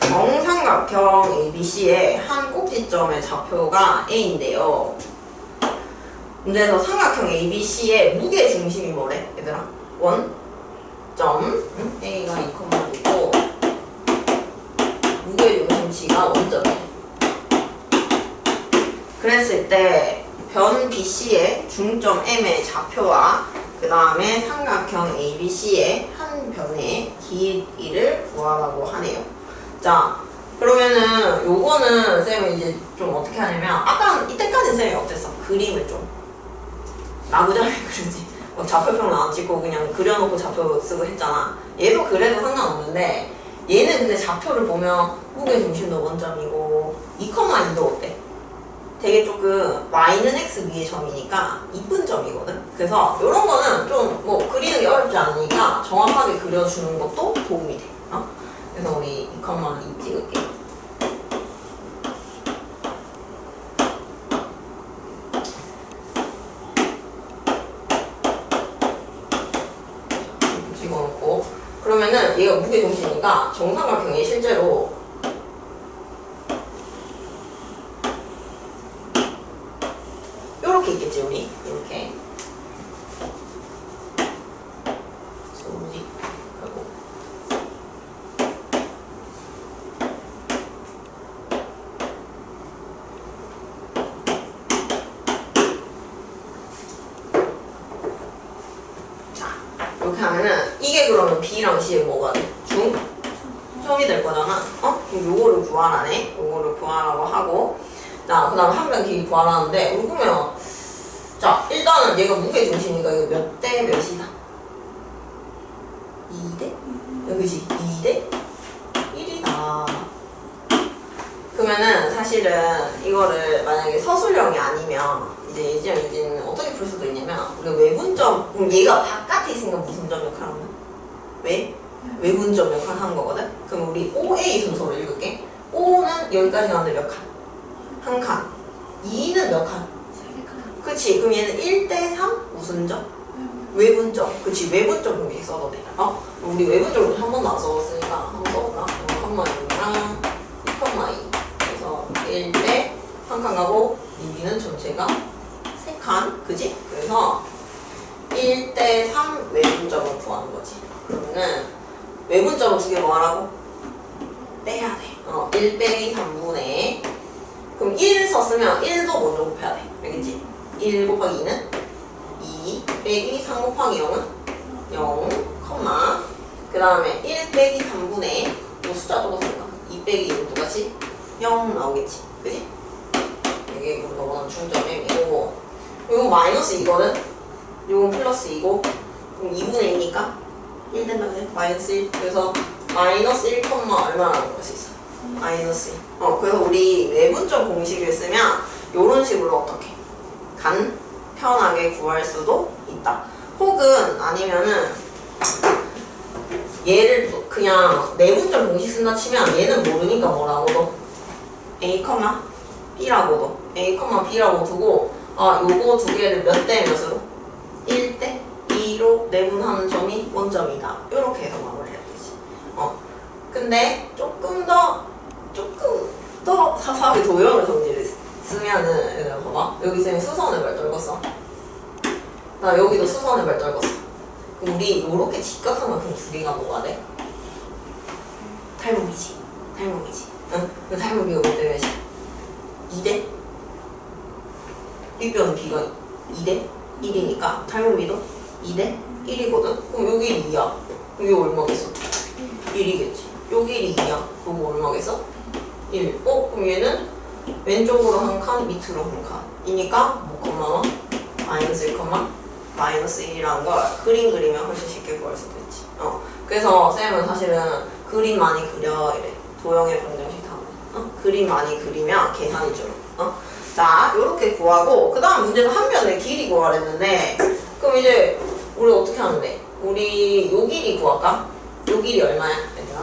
정삼각형 ABC의 한 꼭지점의 좌표가 A인데요. 문제에서 삼각형 ABC의 무게 중심이 뭐래? 얘들아? 원점 A가 2,5고 무게 중심치가 원점이야. 그랬을 때 변 BC의 중점 M의 좌표와 그 다음에 삼각형 ABC의 한 변의 길이를 구하라고 하네요. 자, 그러면은 요거는 쌤이 이제 좀 어떻게 하냐면, 아까 이때까지 쌤이 어땠어? 그림을 좀 나구자리 그리지. 막 좌표평을 안 찍고 그냥 그려놓고 좌표 쓰고 했잖아. 얘도 그래도 상관없는데, 얘는 근데 좌표를 보면 무게 중심도 원점이고 2,2도 어때? 되게 조금 y는 x 위의 점이니까 이쁜 점이거든. 그래서 이런 거는 좀 뭐 그리는 게 어렵지 않으니까 정확하게 그려주는 것도 도움이 돼. 그래서 우리 2,2 찍을게. 찍어놓고, 그러면은 얘가 무게중심이니까 정삼각형이 실제로 요렇게 있겠지, 우리. 이렇게. 이렇게 하면은 이게 그러면 B랑 C의 뭐가 돼? 중점이 될 거잖아. 그럼 요거를 구하라네. 요거를 구하라고 하고, 자, 그 다음 한 변 길이 구하라는데, 우리 보면, 자, 일단은 얘가 무게 중심이니까 이거 몇 대 몇이다? 2대? 여기지? 2대 1이다. 그러면은 사실은 이거를 만약에 서술형이 아니면 이제 예지랑 유진은 어떻게 풀 수도 있냐면 우리가 외분점 그럼 얘가 바깥에 있으니까 무슨 점 역할을 하는 거야? 왜? 외분점 역할을 하는 거거든? 그럼 우리 OA 순서로 읽을게. O는 여기까지 가는데 몇 칸? 한 칸. 2는 몇 칸? 그치. 그럼 얘는 1대3 무슨 점? 외분점. 그치. 외분점 공식 써도 돼. 우리 외분점으로 한 번도 안 써봤으니까 한번 써볼까? 1,0랑 2,2. 그래서 1대 한 칸 가고 2는 전체가 3칸. 그치? 그래서 1대3 외분점을 구하는 거지. 그러면은 외분점을 두 개 뭐 하라고? 빼야 돼. 1 빼기 3분의 그럼 1 썼으면 1도 먼저 곱해야 돼. 알겠지? 1 곱하기 2는 2 빼기 3 곱하기 0은 0, 그 다음에 1 빼기 3분의 이 숫자 똑같으니까 2 빼기 2는 똑같이 0 나오겠지. 그치? 이게 우리가 원하는 중점 M이고 이거 마이너스 2거든? 이건 플러스 2고 그럼 2분의 2니까 1 된다 그래? 마이너스 1. 그래서 마이너스 1, 얼마라고 볼 수 있어? 마이너스 1. 그래서 우리 외분점 공식을 쓰면 이런 식으로 어떻게? 간편하게 구할 수도 있다. 혹은 아니면은 얘를 그냥 내분점 공식 쓴다 치면 얘는 모르니까 뭐라고 둬? A, B라고 둬. A, B라고 두고 요거 두 개를 몇 대 몇으로? 1대 2로 내분하는 점이 원점이다. 이렇게 해서 마무리를 해야 되지. 근데 조금 더 사사하게 도형을 정리를 쓰면은 얘들아 봐봐. 여기 쌤이 수선을 말 떨궜어. 나 여기도 수선을 말 떨궜어. 그럼 우리 요렇게 직각한 만큼 두 개가 뭐가 돼? 탈목이지. 응? 그 탈목이가 뭐 때문에 2대? 빗변은 B가 2대 1이니까 탈목이도 2대 1이거든? 그럼 여기 2야. 여기 얼마겠어? 1이겠지. 여기 2야. 그럼 얼마겠어? 1. 그럼 얘는 왼쪽으로 한 칸, 밑으로 한 칸이니까 뭐, 마이너스 1, 마이너스 1이라는 걸 그림 그리면 훨씬 쉽게 구할 수도 있지. 그래서 쌤은 사실은 그림 많이 그려 이래. 도형의 방정식 다음에. 그림 많이 그리면 계산이 줄어. 자, 요렇게 구하고 그 다음 문제는 한 변의 길이 구하랬는데 그럼 이제 우리 어떻게 하는데? 우리 요 길이 구할까? 요 길이 얼마야? 얘들아?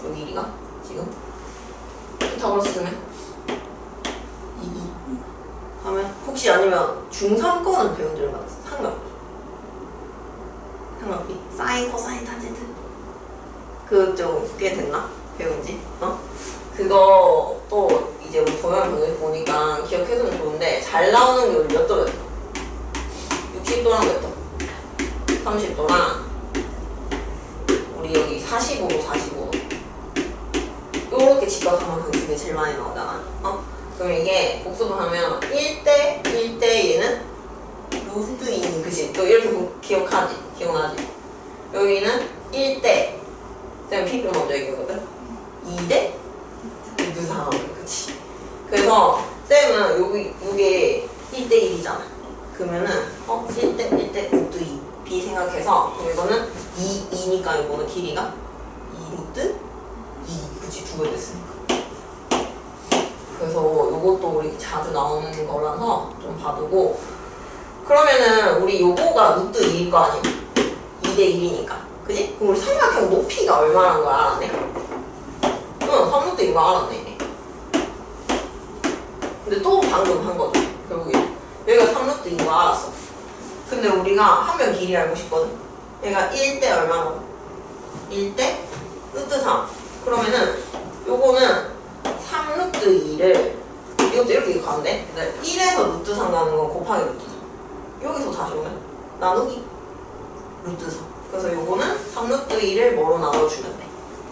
요 길이가? 지금? 피타고라스 쓰면? 2 하면? 혹시 아니면 중3거는 배운 줄 알았어? 삼각비? 사인, 코사인, 탄젠트? 그 좀 꽤 됐나? 배운지? 그거 또 이제 우리 도형 방식 보니까 기억해두면 좋은데 잘 나오는 게 우리 몇 도? 60도랑 몇 도? 30도랑 우리 여기 45도, 45도 요렇게 직각하면 그게 제일 많이 나오잖아. 그럼 이게 복습을 하면 1대 1대 얘는 루트 2, 그치? 또 이렇게 기억나지? 여기는 1대 쌤 P표 먼저 얘기하거든? 2대 루트 3, 그치? 그래서 쌤은 요게 1대 1이잖아. 그러면은 1대 루트 2 B 생각해서 그럼 이거는 2니까 이거는 길이가 2 루트 2, 그치? 두 배 됐으니까. 그래서 요것도 우리 자주 나오는 거라서 좀 봐두고 그러면은 우리 요거가 루트 2일 거 아니야? 2대 1이니까. 그지? 그럼 우리 삼각형 높이가 얼마라는 걸 알았네? 응, 3루트 2인 거 알았네. 근데 또 방금 한 거죠. 결국에 여기가 3루트 2인 거 알았어. 근데 우리가 한 면 길이 알고 싶거든? 얘가 1대 얼마나? 1대 루트 3. 그러면은 요거는 3루트 2를 이것도 이렇게 가는데 1에서 루트 3 가는 건 곱하기 루트 3. 여기서 다시 오면 나누기 루트 3. 그래서 요거는 3루트 2를 뭐로 나눠주면 돼?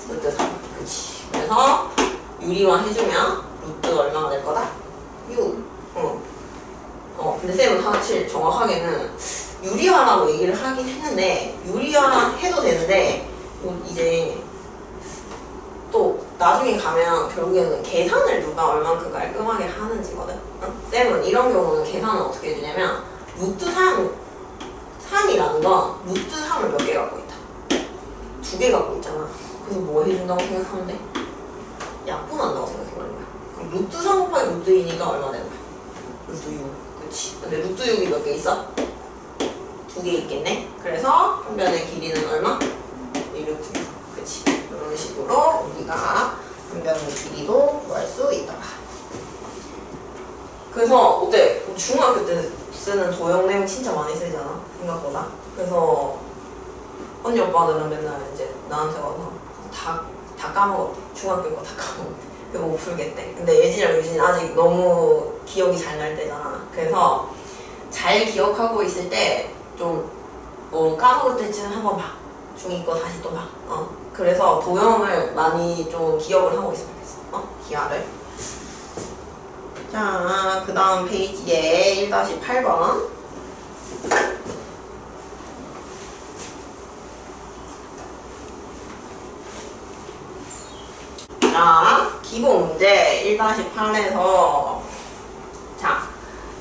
루트 3. 그치. 그래서 유리화 해주면 루트 얼마가 될 거다? 6. 근데 쌤은 사실 정확하게는 유리화라고 얘기를 하긴 했는데 유리화 해도 되는데 이제 또 나중에 가면 결국에는 계산을 누가 얼만큼 깔끔하게 하는지거든. 쌤은 이런 경우는 계산을 어떻게 해주냐면 루트 3이라는 건 루트 3을 몇 개 갖고 있다? 2개 갖고 있잖아. 그래서 뭐 해준다고 생각하면 돼? 약분한다고 생각해보는 거야. 그럼 루트 3 곱하기 루트 2니까 얼마 되는 거야? 루트 6. 그치. 근데 루트 6이 몇 개 있어? 2개 있겠네. 그래서 한 변의 길이는 얼마? 1루트 6. 그치. 이런 식으로 우리가 한 변의 길이도 구할 수 있다. 그래서 어때? 중학교 때 쓰는 도형 내용 진짜 많이 쓰잖아. 생각보다. 그래서 언니 오빠들은 맨날 이제 나한테 와서 다 까먹었대. 중학교 거 다 까먹었대. 그거 못 풀겠대. 근데 예진이랑 유진이 아직 너무 기억이 잘 날 때잖아. 그래서 잘 기억하고 있을 때 좀 까먹을 때쯤 한번 봐. 중2 거 다시 또 봐. 그래서 도형을 많이 좀 기억을 하고 있으면 좋겠어. 기하를. 자, 그 다음 페이지에 1-8번. 자, 기본 문제 1-8에서 자,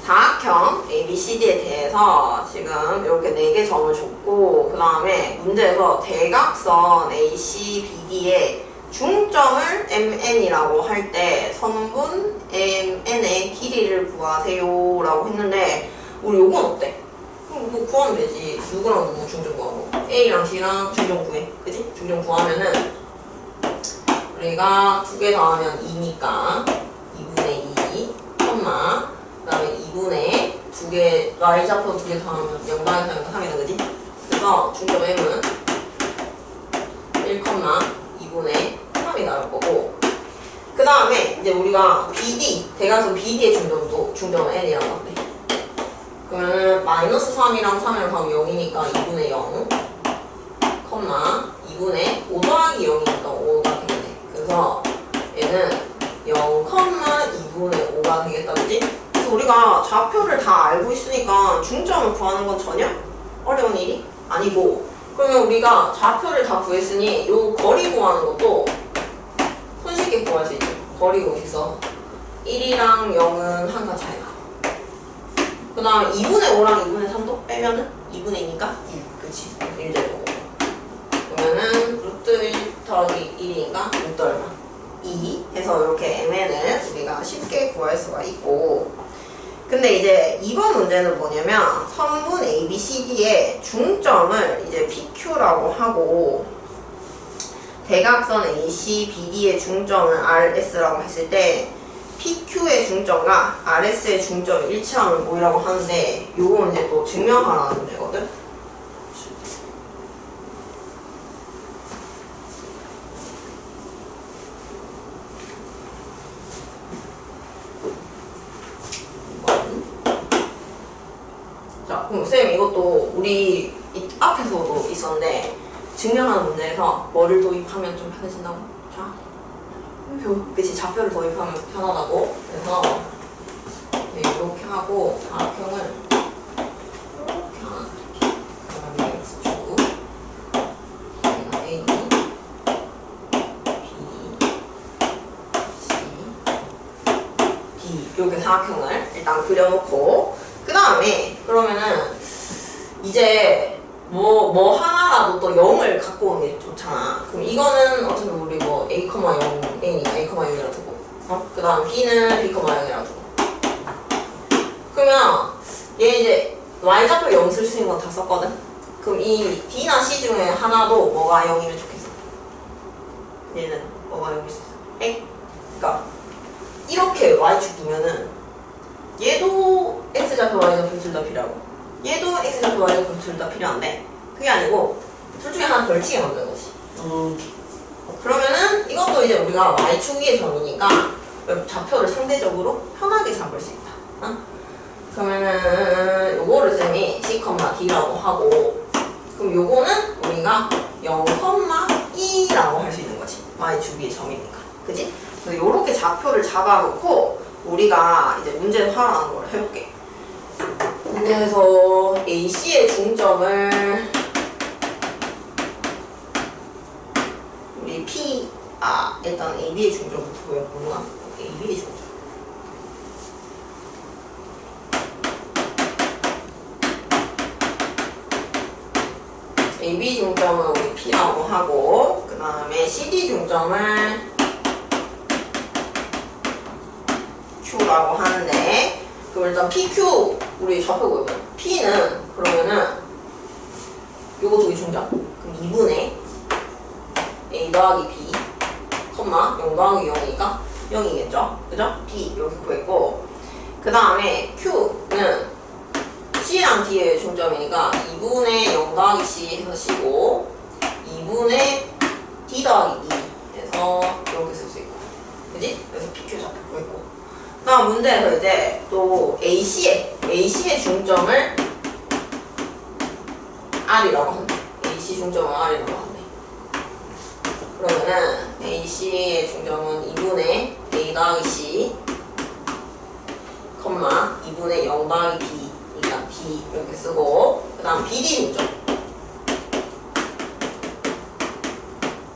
사각형 ABCD에 대해서 지금 이렇게 4개 점을 줬고 그 다음에 문제에서 대각선 ACBD의 중점을 MN이라고 할 때 선분 MN의 길이를 구하세요 라고 했는데 우리 요건 어때? 뭐 구하면 되지. 누구랑 누구 중점 구하고 A랑 C랑 중점 구해. 그치? 중점 구하면은 우리가 2개 더하면 2니까 2분의 2, 콤마 그 다음에 2분의 2개 y좌표 2개 더하면 0방향 3이다. 그지? 그래서 중점 M은 1, 2분의 3이 나올 거고 그 다음에 이제 우리가 BD, 대각선 BD의 중점은 N이라고 하는데 그러면은 마이너스 3이랑 3이랑 더하면 0이니까 2분의 0, 2분의 5 더하기 0이니까 5가 되겠네. 그래서 얘는 0, 2분의 5가 되겠다. 그지? 그래서 우리가 좌표를 다 알고 있으니까 중점을 구하는 건 전혀 어려운 일이 아니고 그러면 우리가 좌표를 다 구했으니 요 거리 구하는 것도 손쉽게 구할 수 있죠. 거리 구해서 1이랑 0은 한 칸 차이나. 그 다음에 2분의 5랑 2분의 3도 빼면은 2분의 2니까 1. 그치? 1 되고. 그러면은 루트 1 더하기 1이니까 루트 얼마? 2 해서 이렇게 MN을 우리가 쉽게 구할 수가 있고 근데 이제 이번 문제는 뭐냐면 선분 ABCD의 중점을 이제 PQ라고 하고 대각선 ACBD의 중점을 RS라고 했을 때 PQ의 중점과 RS의 중점이 일치하면 뭐라고 하는데 요거 이제 또 증명하라는 문제거든. 자, 그럼 쌤 이것도 우리 앞에서도 있었는데 증명하는 문제에서 뭐를 도입하면 좀 편해진다고? 자, 그치, 좌표를 도입하면 편하다고. 그래서 네, 이렇게 하고 사각형을 이렇게 하나 그다음에 X축 A, B, C, D 이렇게 사각형을 일단 그려놓고 그 다음에 그러면은 이제 뭐 하나라도 또 0을 갖고 오는 게 좋잖아. 그럼 이거는 어차피 우리 뭐 A, 0, A니까 A, 0이라고 두고 그 다음 B는 B, 0이라고 두고 그러면 얘 이제 Y좌표 0 쓸 수 있는 건 다 썼거든? 그럼 이 D나 C 중에 하나도 뭐가 0이면 좋겠어? 얘는 뭐가 0일 수 있어? A? 그러니까 이렇게 Y축 두면은 얘도 X좌표, Y좌표 둘 다 필요하고 얘도 X좌표, Y좌표 둘 다 필요한데 그게 아니고 둘 중에 하나 걸치게 만드는 거지. 그러면은 이것도 이제 우리가 Y축 위의 점이니까 좌표를 상대적으로 편하게 잡을 수 있다. 그러면은 요거를 쌤이 C, D라고 하고 그럼 요거는 우리가 0, 2라고 할 수 있는 거지. Y축 위의 점이니까. 그지? 그래서 요렇게 좌표를 잡아놓고 우리가 이제 문제 활용하는 걸 해볼게. 문제에서 AC의 중점을 우리 일단 AB의 중점부터 보여보나? AB의 중점. AB 중점은 우리 P라고 하고 그 다음에 CD 중점을 Q라고 하는데 그럼 일단 PQ 우리 좌표 보여요. P는 그러면은 요거 두 개 중점. 그럼 2분의 A 더하기 B, 0 더하기 0이니까 0이겠죠? 그죠? B 이렇게 구했고, 그 다음에 Q는 C랑 D의 중점이니까 2분의 0 더하기 C 해서 C고 2분의 D 더하기 E 해서 이렇게 쓸 수 있고, 그지? 그래서 PQ 좌표 구했고, 그 다음 문제에서 이제 또 AC의 중점을 R이라고 한대. AC 중점을 R이라고 한대. 그러면은 AC의 중점은 2분의 A 더하기 C, 2분의 0 더하기 B, 그러니까 B 이렇게 쓰고, 그 다음 BD 중점.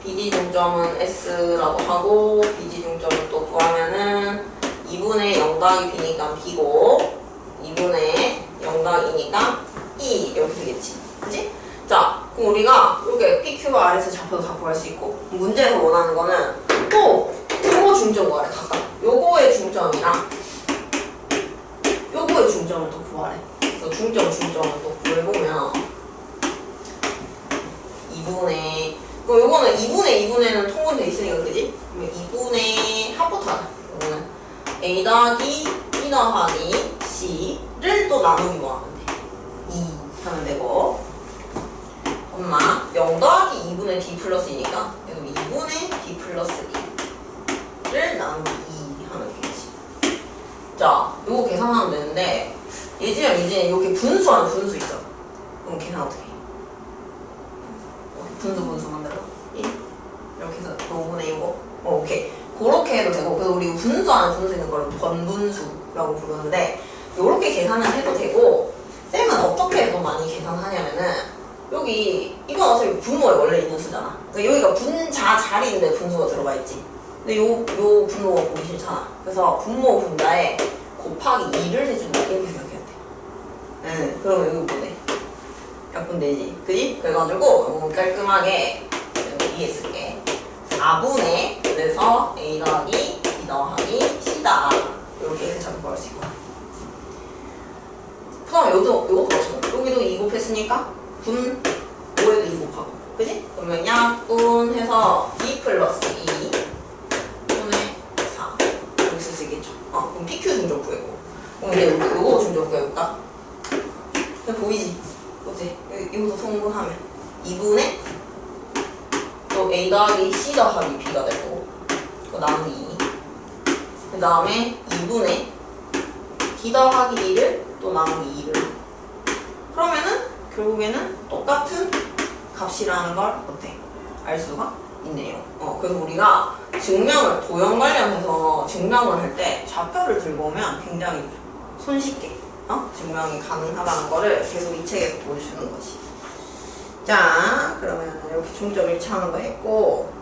BD 중점은 S라고 하고, BD 중점을 또 구하면은 2분의 0 더하기 B니까 B고, 2분의 0 더하기 2니까 E 이렇게 되겠지. 그치? 자, 그럼 우리가 이렇게 PQ와 R에서 좌표도 다 구할 수 있고, 문제에서 원하는 거는 또 요거 중점 구하래. 각각 요거의 중점이랑 요거의 중점을 또 구하래. 그래서 중점을 또 구해보면 2분의, 그럼 요거는 2분의 통분돼 있으니까, 그지? 그러면 2분의 합부터 하자. 요거는 A 더하기 B 더하기 C를 또 나누기 뭐 하면 돼? 2 하면 되고, 0 더하기 2분의 D 플러스 2니까 2분의 D 플러스 2를 나누기 2 하면 되겠지. 자, 요거 계산하면 되는데, 예지랑 이제 이렇게 분수하는 분수 있어. 그럼 계산 어떻게 해? 분수 만들어? 1 이렇게 해서 5분의 2고, 오케이. 그렇게 해도 되고, 그래서 우리 분수하는 분수 있는 걸 번분수라고 부르는데, 요렇게 계산을 해도 되고, 쌤은 어떻게 더 많이 계산하냐면은, 여기 이건 어차피 분모에 원래 있는 수잖아. 그러니까 여기가 분자 자리인데 분수가 들어가 있지. 근데 요 분모가 보기 싫잖아. 그래서 분모 분자에 곱하기 2를 해준다 이렇게 생각해야 돼. 응. 그러면 여기 뭐네? 약분되지. 그지? 그래가지고 깔끔하게 위에 쓸게. 4분의 그래서 A 더하기 B 더하기 C다. 이렇게 해서 잡고 할 수 있고. 그 다음에 요것도 마찬가지. 여기도 2 곱했으니까 분 5에도 2 곱하고, 그지? 그러면 약분해서 2 플러스 2 분의 4 이렇게 쓸 수 있겠죠? 그럼 PQ 중점 구했고, 그럼 이제 요거 중점 구해볼까? 보이지? 그치? 여기서 통분하면 2분의 또 A 더하기 C 더하기 B가 되고, 그 나누기 2, 그 다음에 2분의 D 더하기 2를 또 나누기 2를, 그러면은 결국에는 똑같은 값이라는 걸 어때? 알 수가 있네요. 그래서 우리가 도형 관련해서 증명을 할 때 좌표를 들고 오면 굉장히 손쉽게 증명이 가능하다는 거를 계속 이 책에서 보여주는 거지. 자, 그러면 이렇게 중점 일치하는 거 했고,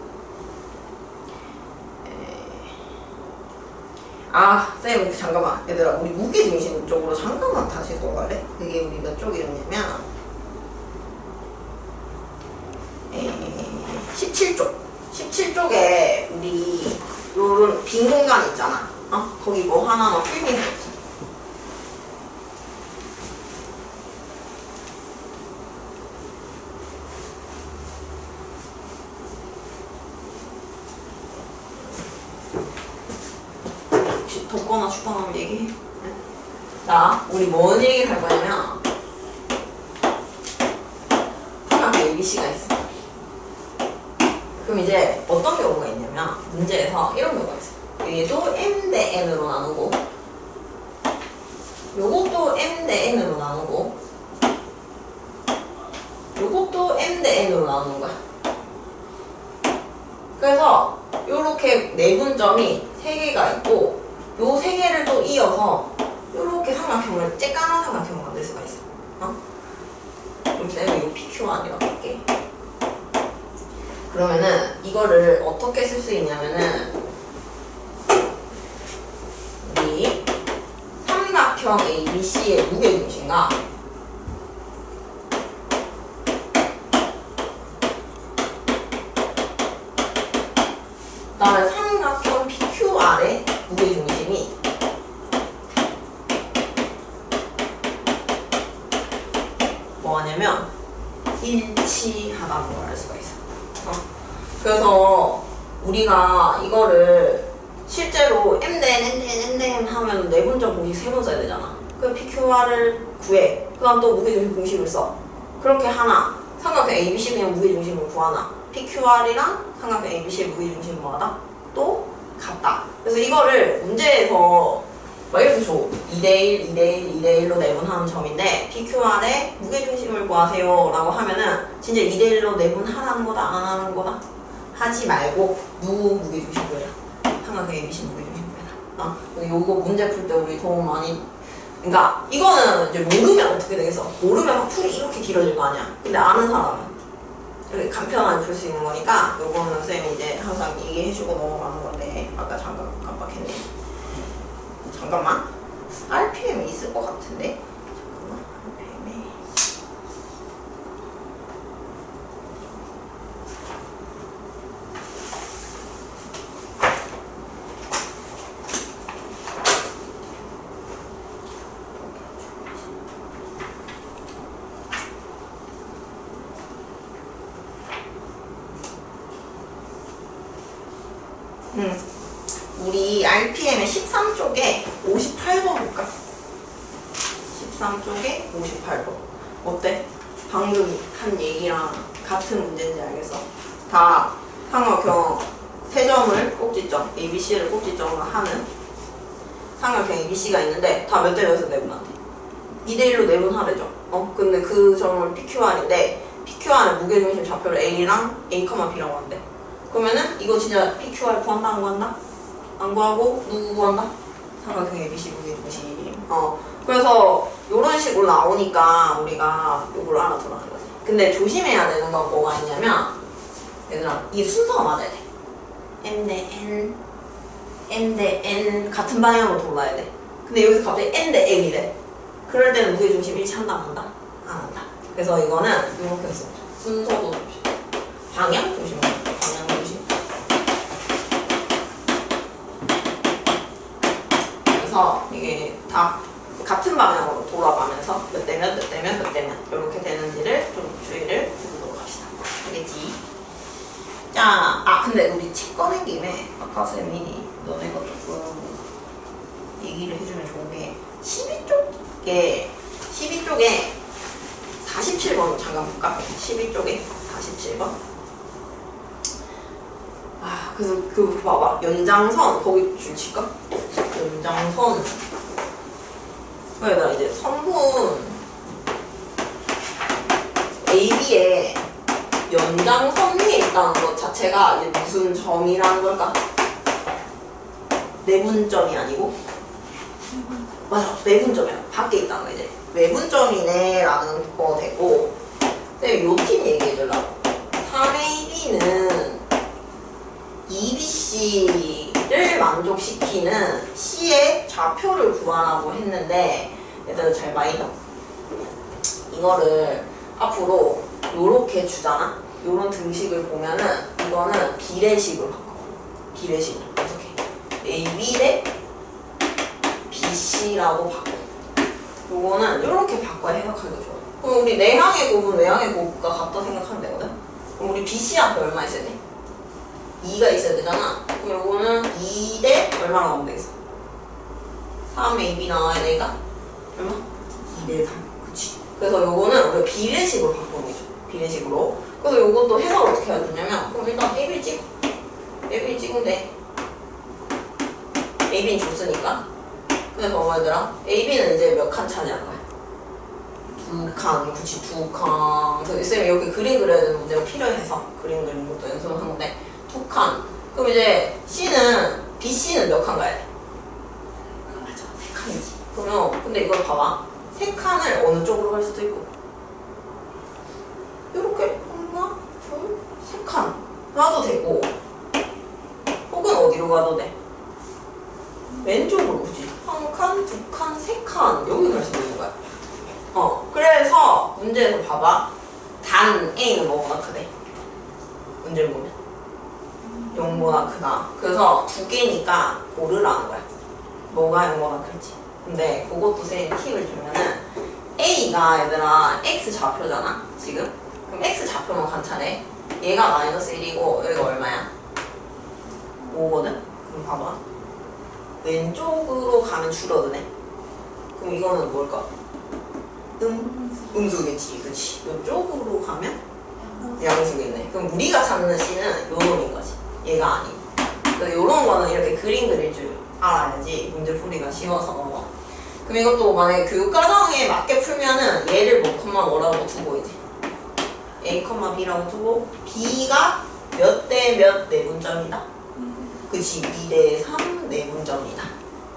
쌤 잠깐만 얘들아, 우리 무게중심 쪽으로 잠깐만 다시 돌아갈래? 그게 우리 몇 쪽이었냐면 17쪽에 우리 요런 빈 공간 있잖아. 거기 뭐 하나만 필기해 줬어. 덥거나 춥거나 얘기해. 네? 자, 우리 뭔 얘기를 할 거냐면 삼각형 ABC가 있어. 그럼 이제 어떤 경우가 있냐면 문제에서 이런 경우가 있어. 얘도 m 대 n으로 나누고, 요것도 m 대 n으로 나누고, 요것도 m 대 n으로 나누는 거야. 그래서 요렇게 내분점이 3개가 있고, 요 3개를 또 이어서 요렇게 삼각형을 쬐까만 삼각형을 만들 수가 있어. 그럼 쌤은 요 PQ가 아니라고 할게. 그러면은 이거를 어떻게 쓸 수 있냐면은 우리 삼각형 ABC의 무게중심과 그다음에 삼각형 PQR의 무게중심이 있다는 걸 알 수가 있어. 그래서 우리가 이거를 실제로 MDN 하면 내분적 공식 3번 써야 되잖아. 그 PQR을 구해. 그 다음 또 무게중심 공식을 써. 그렇게 하나. 삼각형 ABC 그냥 무게중심을 구하나. PQR이랑 삼각형 ABC의 무게중심은 뭐하다? 또 같다. 그래서 이거를 문제에서 막 이렇게 줘. 2대1, 2대1, 2대1로 내분하는 점인데 PQR의 무게중심을 구하세요 라고 하면은 진짜 2대1로 내분하라는 거다 안 하는 거다? 하지 말고 누구 무게중심 구해라. 삼각형 ABC 무게중심 구해라. 요거 문제 풀 때 우리 도움 많이. 그러니까 이거는 이제 모르면 어떻게 되겠어? 모르면 풀이 이렇게 길어질 거 아니야. 근데 아는 사람은 이렇게 간편하게 풀 수 있는 거니까 요거는 쌤이 이제 항상 얘기해주고 넘어가는 건데 아까 잠깐 깜빡했네. 잠깐만. RPM이 있을 것 같은데? 잠깐만. RPM이. 우리 RPM의 13쪽에 58번 볼까? 13쪽에 58번. 어때? 방금 한 얘기랑 같은 문제인지 알겠어? 다 삼각형 3점을 꼭지점, ABC를 꼭지점으로 하는 삼각형 ABC가 있는데 다 몇 대 몇에서 내분한대? 2대1로 내분하래죠. 근데 그 점을 PQR인데 PQR의 무게중심 좌표를 A랑 A, B라고 한대. 그러면은 이거 진짜 PQR 구한다 안 구한다? 안 구하고 누구 구한다? 삼각형 ABC 무게중심. 그래서 이런 식으로 나오니까 우리가 이걸 알아두라는 거지. 근데 조심해야 되는 건 뭐가 있냐면 얘들아 이 순서가 맞아야 돼. M 대 N, M 대 N 같은 방향으로 돌아야 돼. 근데 여기서 갑자기 N 대 M이래. 그럴 때는 무게중심 일치한다 안 한다? 안 한다. 그래서 이거는 이렇게 해서 순서도 조심. 방향 조심해. 방향 조심. 그래서 이게 다 같은 방향으로 돌아가면서 몇 대면 몇 대면 몇 대면 이렇게 되는지를 좀 주의를 해보도록 합시다. 알겠지? 자, 근데 우리 책 꺼낸 김에 아까 쌤이 너네가 조금 얘기를 해주면 좋은 게 12쪽에 47번 잠깐 볼까? 12쪽에 47번. 그래서 그 봐봐. 연장선 거기 줄 칠까? 연장선. 그래서 이제 선분 AB에 연장선 위에 있다는 것 자체가 이제 무슨 점이라는 걸까? 내분점이 아니고? 맞아, 내분점이야. 밖에 있다는 거 이제. 외분점이네 라는 거 되고. 쌤이 요 팀 얘기해주려고. 3AB는 EBC를 만족시키는 C의 좌표를 구하라고 했는데 얘들아 잘 봐요. 이거를 앞으로 요렇게 주잖아? 요런 등식을 보면은 이거는 비례식으로 바꿔. 비례식으로. 어떻게? AB 대 BC라고 바꿔. 요거는 요렇게 바꿔야 해석하기가 좋아. 그럼 우리 내향의 곱은 외향의 곱과 같다 생각하면 되거든? 그럼 우리 BC 앞에 얼마 있어야 돼? 2가 있어야 되잖아. 그럼 요거는 2 대 얼마라고 하면 되겠어? 3AB 나와야 되니까 얼마? 2 대 3. 그치. 그래서 요거는 우리가 비례식으로 바꾸는 거죠. 비례식으로. 그래서 요것도 해석을 어떻게 해야 되냐면 그럼 일단 AB를 찍어. AB를 찍으면 돼. AB는 줬으니까. 그래서 뭐 얘들아? AB는 이제 몇 칸 차지하는 거야? 2칸. 그치, 2칸. 그래서 쌤이 여기 그림 그려야 되는 문제가 필요해서 그림 그리는 것도 연습을 한 건데 2칸. 그럼 이제 C는 BC는 몇 칸 가야 돼? 맞아, 3칸이지. 그러면 근데 이걸 봐봐. 3칸을 어느 쪽으로 갈 수도 있고 이렇게 하나, 둘, 3칸 놔도 되고 혹은 어디로 가도 돼? 왼쪽으로. 그치? 1칸, 2칸, 3칸 여기 갈 수도 있는 거야. 그래서 문제에서 봐봐. 단 A는 뭐보다 크대? 문제를 보면 0보다 크다. 그래서 2개니까 고르라는 거야. 뭐가 0보다 클지. 근데 그것도 쌤이 팁을 주면은 A가 얘들아 X 좌표잖아 지금. 그럼 x 좌표만 관찰해. 얘가 마이너스 1이고 여기가 얼마야? 5거든? 그럼 봐봐. 왼쪽으로 가면 줄어드네. 그럼 이거는 뭘까? 음수겠지. 그치? 이쪽으로 가면 양수겠네. 그럼 우리가 찾는 C는 요 놈인 거지. 얘가 아니고. 그래서 요런 거는 이렇게 그림 그릴 줄 알아야지 문제 풀이가 쉬워서. 그럼 이것도 만약에 교육과정에 맞게 풀면은 얘를 뭐라고 두고 이제 A, B라고 두고 B가 몇 대 몇 내분점이다. 그치? 2대 3 내분점이다.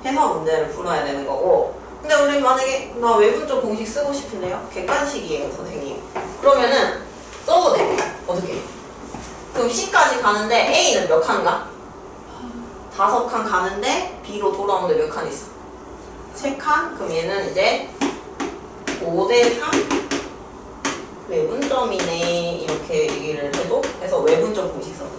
해서 문제를 풀어야 되는 거고. 근데 우리 만약에 나 외분점 공식 쓰고 싶은데요? 객관식이에요, 선생님. 그러면은 써도 돼. 어떻게? 그럼 C까지 가는데 A는 몇 칸가? 5칸 가는데 B로 돌아오는데 몇 칸 있어? 3칸? 그럼 얘는 이제 5대 3 외분점이네 이렇게 얘기를 해도 해서 외분점 공식 써도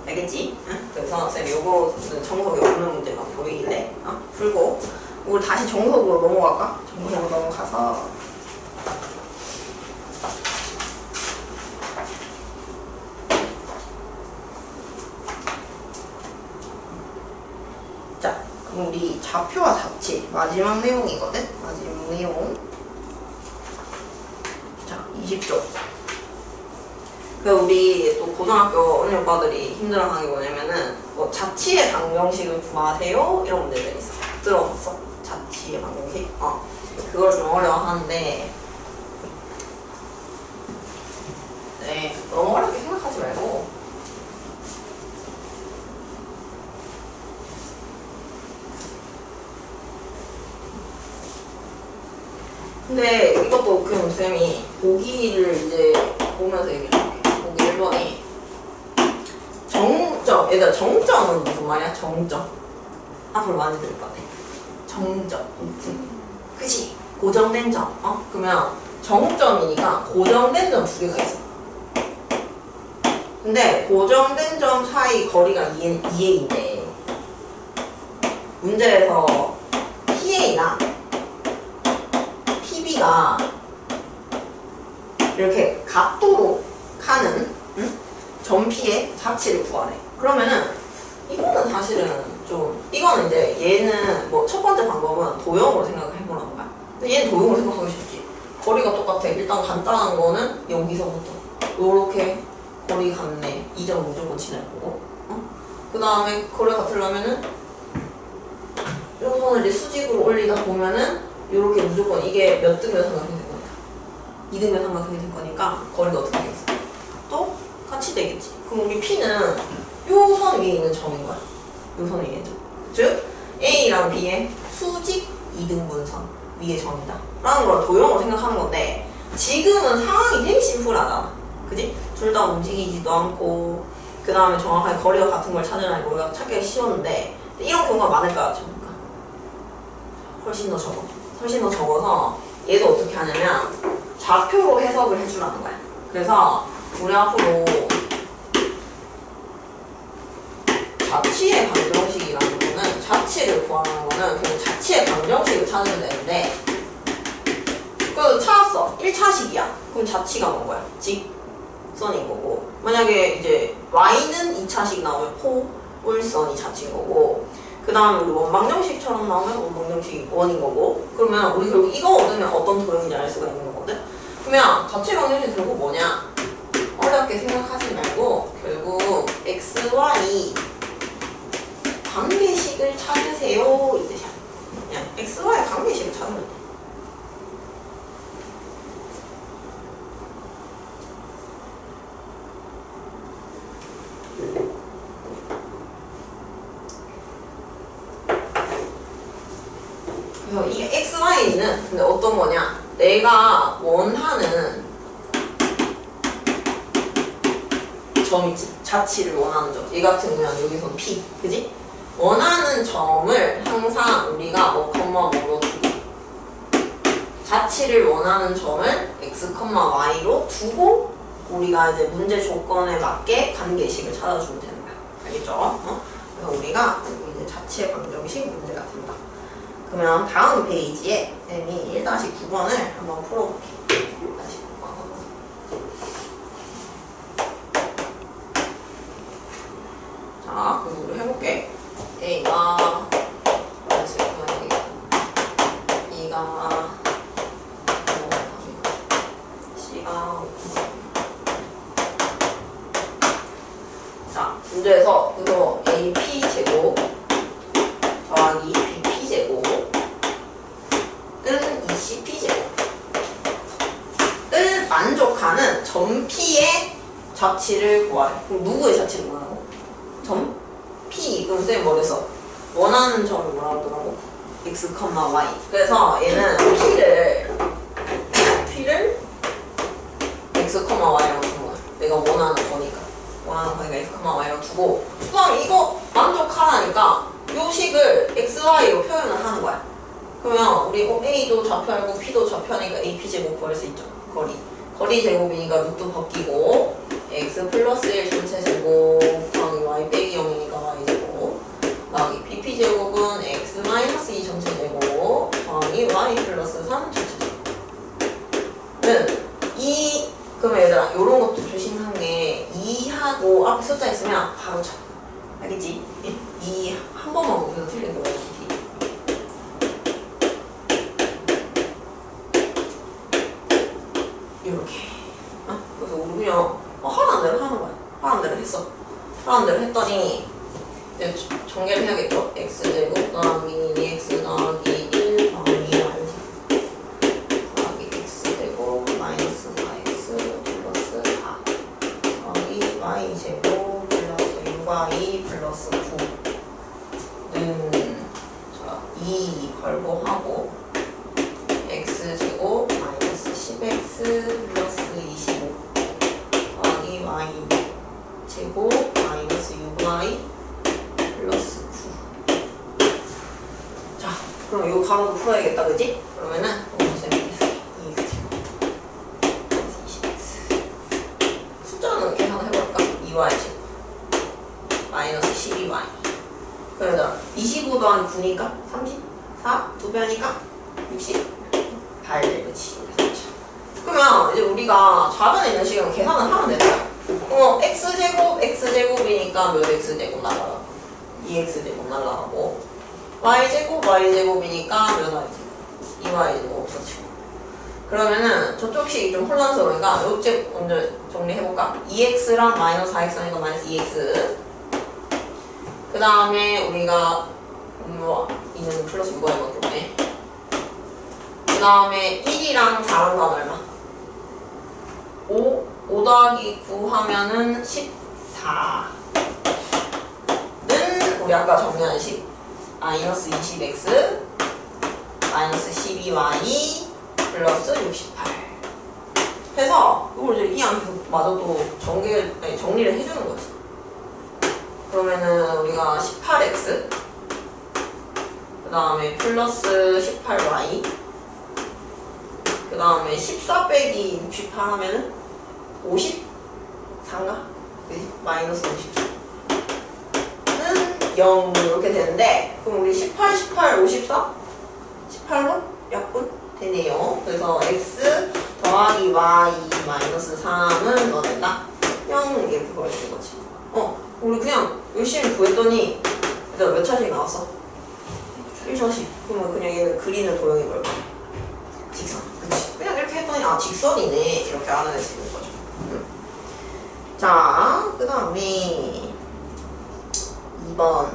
돼. 알겠지? 응? 그래서 쌤 요거 정석에 없는 문제가 보이길래 풀고 우리 다시 정석으로 넘어갈까? 정석으로 넘어가서 자, 그럼 우리 좌표와 잡지 마지막 내용이거든? 마지막 내용. 자, 20조. 그 우리 또 고등학교 언니 오빠들이 힘들어하는 게 뭐냐면은 뭐 자치의 방정식을 구하세요 이런 문제들이 있어. 들어봤어? 자치의 방정식? 그걸 좀 어려워하는데 네, 너무 어렵게 생각하지 말고 근데 이것도 그럼 쌤이 보기를 이제 보면서 얘기해줄게. 보기 1번에 정점, 얘들아 정점은 무슨 말이야? 정점. 앞으로 많이 들을 것 같아. 정점. 그치? 고정된 점. 그러면 정점이니까 고정된 점 2개가 있어. 근데 고정된 점 사이 거리가 2a인데 문제에서 PA나 PB가 이렇게 각도로 가는 점피의 자치를 구하래. 그러면은 이거는 사실은 좀 이거는 이제 얘는 뭐 첫 번째 방법은 도형으로 생각을 해보라는 거야. 근데 얘는 도형으로 생각하기 쉽지. 거리가 똑같아. 일단 간단한 거는 여기서부터 요렇게 거리 같네. 이 점 무조건 지날 거고. 그 다음에 거리가 같으려면은 요 선을 이제 수직으로 올리다 보면은 요렇게 무조건 이게 몇 등변 삼각형이 될 거니까 2등변 삼각형이 될 거니까 거리가 어떻게 되겠어? 또 같이 되겠지. 그럼 우리 P는 요 선 위에 있는 점인 거야. 요 선 위에 점. 즉 A랑 B의 수직 2등분선 위의 점이다 라는 걸 도형으로 생각하는 건데 지금은 상황이 되게 심플하잖아. 그지? 둘 다 움직이지도 않고 그 다음에 정확하게 거리가 같은 걸 찾으려니까 우리가 찾기가 쉬웠는데 이런 경우가 많을까 적을까? 훨씬 더 적어. 훨씬 더 적어서 얘도 어떻게 하냐면 좌표로 해석을 해주라는 거야. 그래서 우리 앞으로 자치의 방정식이라는 거는 자치를 구하는 거는 그냥 자치의 방정식을 찾으면 되는데 그 찾았어. 1차식이야. 그럼 자치가 뭔 거야? 직선인 거고 만약에 이제 y는 2차식 나오면 포울선이 자치인 거고 그 다음에 우리 원방정식처럼 나오면 원방정식이 원인 거고 그러면 우리 결국 이거 얻으면 어떤 도형인지 알 수가 있는 거거든? 그러면 자체 방정식 결국 뭐냐? 어렵게 생각하지 말고 결국 x, y 관계식을 찾으세요 이 뜻이야. 그냥 x, y 관계식을 찾으면 돼. 그래서 이 x, y는 근데 어떤 거냐? 내가 원하는 점 있지? 자치를 원하는 점. 얘 같은 경우는 여기서 P, 그지? 원하는 점을 항상 우리가 뭐로 두고 자치를 원하는 점을 x, y로 두고 우리가 이제 문제 조건에 맞게 관계식을 찾아주면 되는 거야. 알겠죠? 그래서 우리가 이제 자치의 방정식 문제가 된다. 그러면 다음 페이지에 쌤이 1-9번을 한번 풀어볼게. 1-9번. 문제에서 그거 AP 제곱 더하기 BP 제곱은 20P 제곱을 만족하는 점 P의 자치를 구하래. 그럼 누구의 자치를 구하라고? 점 P. 그럼 쌤이 뭐랬어? 원하는 점이 뭐라고 하더라고? X, Y. 그래서 얘는 P를 X, Y라고 두는 거야. 내가 원하는 거니까. 원하는 거니까 X, Y라고 두고, 그럼 이거 만족하라니까 요 식을 X, Y로 표현을 하는 거야. 그러면 우리 A도 좌표알고 P도 좌표하니까 AP 제곱 구할 수 있죠. 거리 제곱이니까 루트 벗기고 X 플러스 1 전체 제곱 더하기 Y 빼기 0이니까 Y 제곱 더하기 BP 제곱은 X 마이너스 2 전체 제곱 더하기 Y 플러스 3 전체 제곱은 그러면 얘들아 요런 것도 조심한 게 2하고 앞에 숫자 있으면 바로 쳐. 알겠지? 2 한 번만 보셔도 틀린 거예요. 이렇게. 그래서 우리 그냥 하라는 대로 하는 거야. 하라는 대로 했어. 하라는 대로 했더니 이제 전개를 해야겠죠. x제곱 더하기 2x 더하기 1 더하기 y 더하기 x제곱 마이너스 4x 플러스 4 더하기 y제곱 플러스 6y 플러스 9는 2 걸고 하고 x제곱 마이너스 10x 플러스 25 더하기 y 제곱 마이너스 6y 플러스 9. 자, 그럼 이거 가로도 풀어야겠다, 그지? 그러면은 쌤이 2x 제곱 마이너스 20x 숫자는 계산해볼까? 2y 제곱 마이너스 12y 그러자 25 더하기 9니까 34 두 배니까 68 그치? 그러면 이제 우리가 좌변에 있는 식은 계산을 하면 되잖아. x제곱이니까 몇 x제곱 날라가고 2x제곱 날라가고 y제곱이니까 몇 y제곱 2y제곱 없어지고 그러면은 저쪽 식이 좀 혼란스러우니까 요쪽 먼저 정리해볼까? 2x랑 마이너스 4x니까 마이너스 2x 그 다음에 우리가 이는 플러스 6y 맞겠네. 그 다음에 1이랑 4랑 다 얼마? 5 더하기 9 하면은 14는 우리 아까 정리한 식 마이너스 20x 마이너스 12y 플러스 68 해서 이걸 이제 이 안에서 마저 또 정리를 해주는 거지. 그러면은 우리가 18x 그 다음에 플러스 18y 그 다음에 14 빼기 68 하면은 54인가? 마이너스 54는 0 이렇게 되는데 그럼 우리 18, 54? 18로 약분 되네요. 그래서 x 더하기 y 마이너스 3은 뭐 된다? 0 이렇게 보여주는 거지. 우리 그냥 열심히 구했더니 얘들아 몇 차씩 나왔어? 1차씩. 그러면 그냥 얘는 그리는 도형이 뭘까? 직선. 그치? 그냥 이렇게 했더니 직선이네 이렇게 알아낼 수 있는 거죠. 자, 그 다음에 2번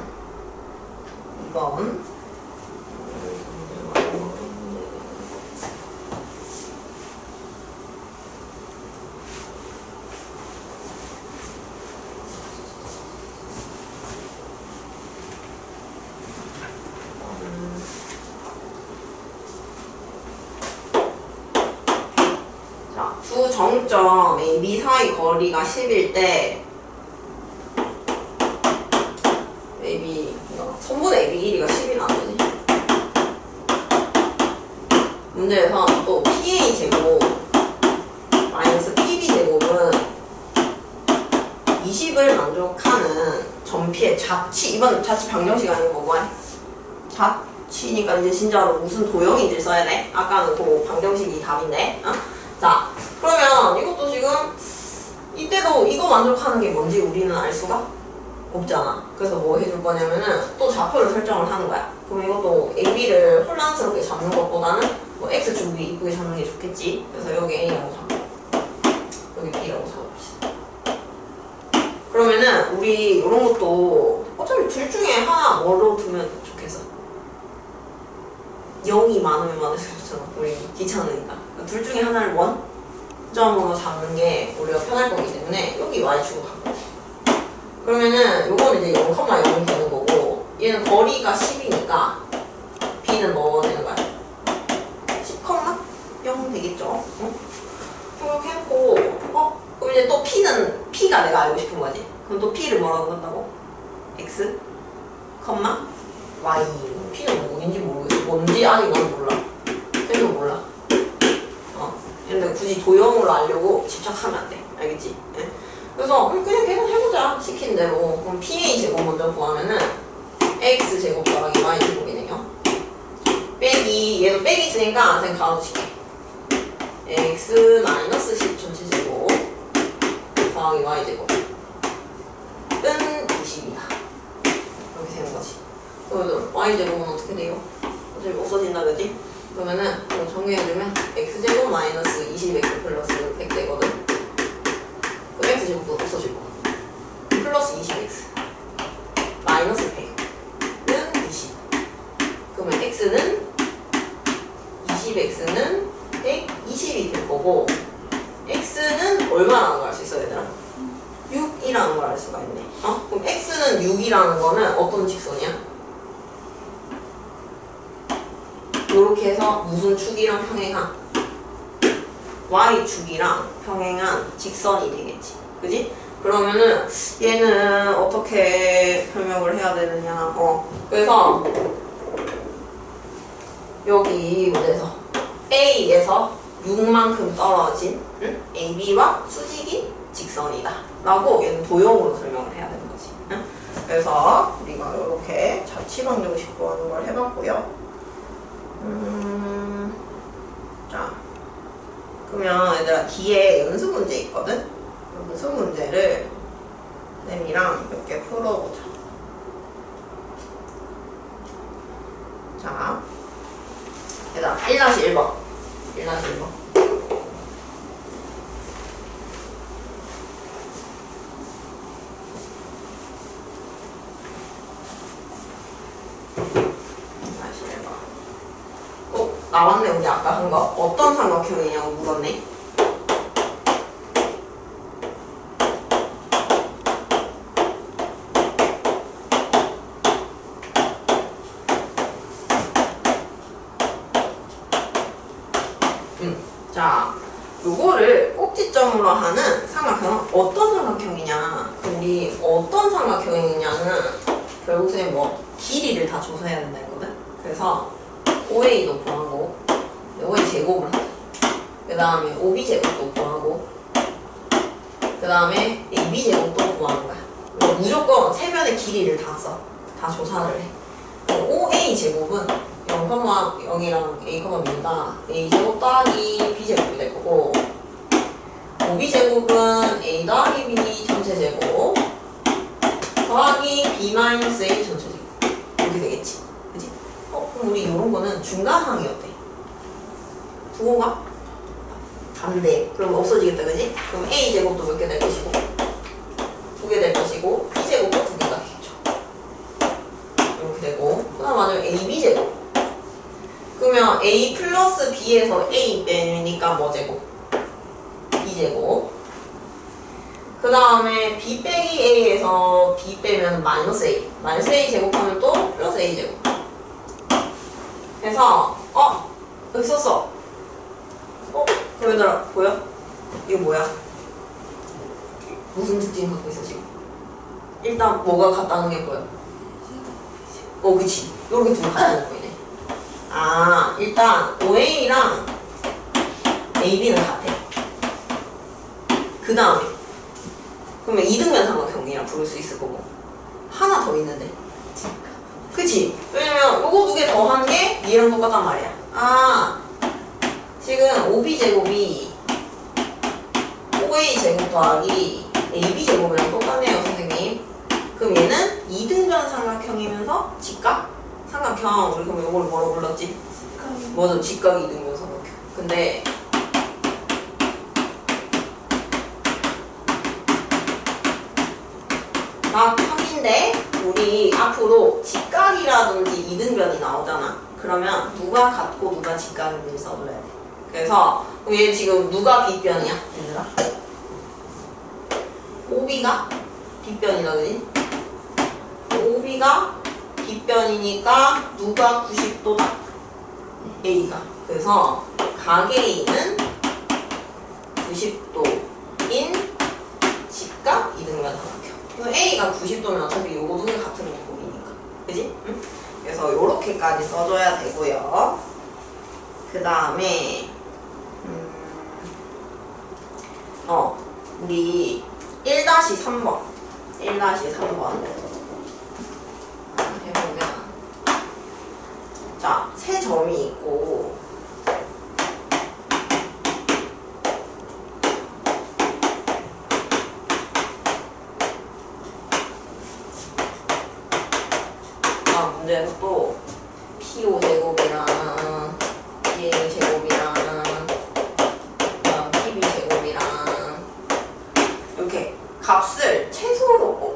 두 정점 A, B 사이 거리가 10일 때 AB, 선분 AB 1이가 10이 나오지. 문제에서 또 PA 제곱 마이너스 PB 제곱은 20을 만족하는 점 P의 자치, 이번 자치 방정식 아니고 뭐야? 자치니까 이제 진짜로 무슨 도형인지 써야 돼. 아까는 그 방정식이 답인데. 자, 그러면 이것도 지금 이때도 이거 만족하는 게 뭔지 우리는 알 수가 없잖아. 그래서 뭐 해줄 거냐면은 또 좌표를 설정을 하는 거야. 그럼 이것도 AB를 혼란스럽게 잡는 것보다는 뭐 X축이 이쁘게 잡는 게 좋겠지. 그래서 여기 A라고 잡고 여기 B라고 잡읍시다. 그러면은 우리 이런 것도 어차피 둘 중에 하나 뭐로 두면 좋겠어? 0이 많으면 많을수록 좋잖아. 우리 귀찮으니까. 둘 중에 하나를 원점으로 잡는 게 우리가 편할 거기 때문에 여기 y축을 갖고 있어. 그러면은 요거는 이제 0,0이 되는 거고 얘는 거리가 10이니까 b는 뭐 되는 거야? 10,0 되겠죠? 이렇게 해놓고 그럼 이제 또 p가 내가 알고 싶은 거지. 그럼 또 p를 뭐라고 한다고? x, y. p는 뭐인지 모르겠어. 뭔지 아직 난 몰라. 쌤도 몰라. 근데 굳이 도형으로 알려고 집착하면 안 돼. 알겠지? 네? 그래서 그냥 계속 해보자. 시킨 대로. 그럼 PA 제곱 먼저 구하면은 AX 제곱 더하기 Y 제곱이네요. 빼기, 얘도 빼기 있으니까 그냥 가로칠게. X 마이너스 10 전체 제곱 더하기 Y 제곱 은 90이다. 이렇게 되는 거지. 그러면 Y 제곱은 어떻게 돼요? 어차피 없어진다, 그지? 그러면은 이거 정리해주면 X 제곱 마이너스 20X 플러스 100 되거든. 그럼 X 제곱도 없어질 거고 플러스 20X 마이너스 100은 20. 그러면 X는 20X는 120이 될 거고 X는 얼마라는 걸 알 수 있어, 얘들아? 6이라는 걸 알 수가 있네. 그럼 X는 6이라는 거는 어떤 직선이야? 이렇게 해서 무슨 축이랑 평행한? Y축이랑 평행한 직선이 되겠지. 그지? 그러면은 얘는 어떻게 설명을 해야 되느냐. 그래서 여기 문제에서 A에서 6만큼 떨어진 AB와 수직인 직선이다 라고 얘는 도형으로 설명을 해야 되는 거지. 그래서 우리가 이렇게 자취방정식 구하는 걸 해봤고요. 자, 그러면 얘들아 뒤에 연습 문제 있거든? 연습 문제를 쌤이랑 몇 개 풀어보자. 자, 얘들아 1-1번 1-1번 나왔네. 우리 아까 한 거 어떤 삼각형이냐고 물었네. 자, 요거를 꼭지점으로 하는 삼각형은 어떤 삼각형이냐. 그럼 우리 어떤 삼각형이냐는 결국 선생님 길이를 다 조사해야 된다 했거든. 그래서 OA도 구하고 OA 제곱을 하자. 그 다음에 OB 제곱도 구하고 그 다음에 AB 제곱도 구하는 거야. 무조건 세면의 길이를 다 써. 다 조사를 해. OA 제곱은 0,0이랑 A,B가 A 제곱 더하기 B 제곱이 될 거고 OB 제곱은 A 더하기 B 전체 제곱 더하기 B 마이너스 A 전체 제곱 이렇게 되겠지. 그치? 그럼 우리 이런 거는 중간항이 어때? 두고 가? 반대. 그럼 없어지겠다, 그지? 그럼 A 제곱도 몇 개 될 것이고 2개 될 것이고 B 제곱도 2개가 되겠죠. 이렇게 되고 그 다음 맞으면 AB 제곱. 그러면 A 플러스 B에서 A 빼니까 뭐 제곱? B 제곱. 그 다음에 B 빼기 A에서 B 빼면 마이너스 A. 마이너스 A 제곱하면 또 플러스 A 제곱. 그래서 여기 썼어. 그럼 얘들아 보여? 이거 뭐야? 무슨 특징 갖고 있어 지금? 일단 뭐가 같다는 게 보여? 그치. 이렇게 두 개 같다는 거이네. 일단 OA랑 AB는 같아. 그 다음에 그러면 이등변 삼각형이라 부를 수 있을 거고 하나 더 있는데 그치? 왜냐면 요거 두 개 더한 게 얘랑 똑같단 말이야. 지금 OB 제곱이 OA 제곱 더하기 AB 제곱이랑 똑같네요, 선생님. 그럼 얘는 이등변 삼각형이면서 직각 삼각형. 우리 그럼 요걸 뭐라고 불렀지? 맞아, 직각 이등변 삼각형. 근데 정사각인데 우리 앞으로 직각이라든지 이등변이 나오잖아. 그러면 누가 같고 누가 직각인지 써줘야 돼. 그래서 얘 지금 누가 빗변이야? 얘들아? OB가 빗변이다, 그지? OB가 빗변이니까 누가 90도다? A가. 그래서 각 A는 90도인 직각 이등변 삼각형. A가 90도면 어차피 요거 두 개 같은 거 보이니까. 그지? 응? 그래서 요렇게까지 써줘야 되고요. 그 다음에 우리 1-3번 1-3번 해보면 자, 세 점이 있고 문제에서 또 P5제곱이랑 PA제곱이랑 PB제곱이랑 이렇게 값을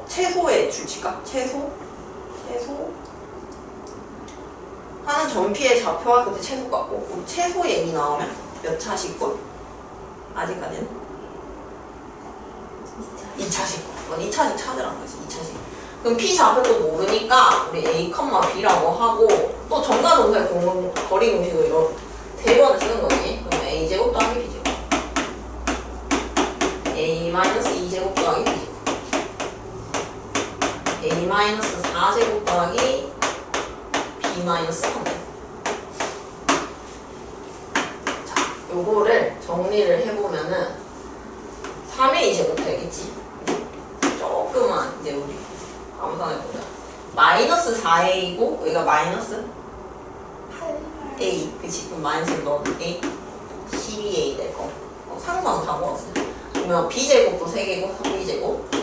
최소의 줄칠까? 최소 하는 점피의 좌표와 그때 최소 같고 최소 얘기 나오면 몇 차식분? 아직까지는 2차식분. 2차식 찾으라는 거지. 2차식. 그럼 P 좌표도 모르니까 우리 A, B라고 하고 또 정가동사의 거리 공식을 이런 세 번을 쓰는 거지. 그럼 A제곱 더하기 B제곱 A-2제곱 더하기 B제곱 A-4제곱 더하기 B-3. 자, 요거를 정리를 해보면은 3의 2제곱 되겠지. 조금만 이제 우리 암산해보자. 마이너스 4a이고 여기가 마이너스 8a. 그치? 그럼 마이너스를 넣어도 a 12a 될 거. 상수항 다 모았어요. 그러면 b제곱도 3개고 3b제곱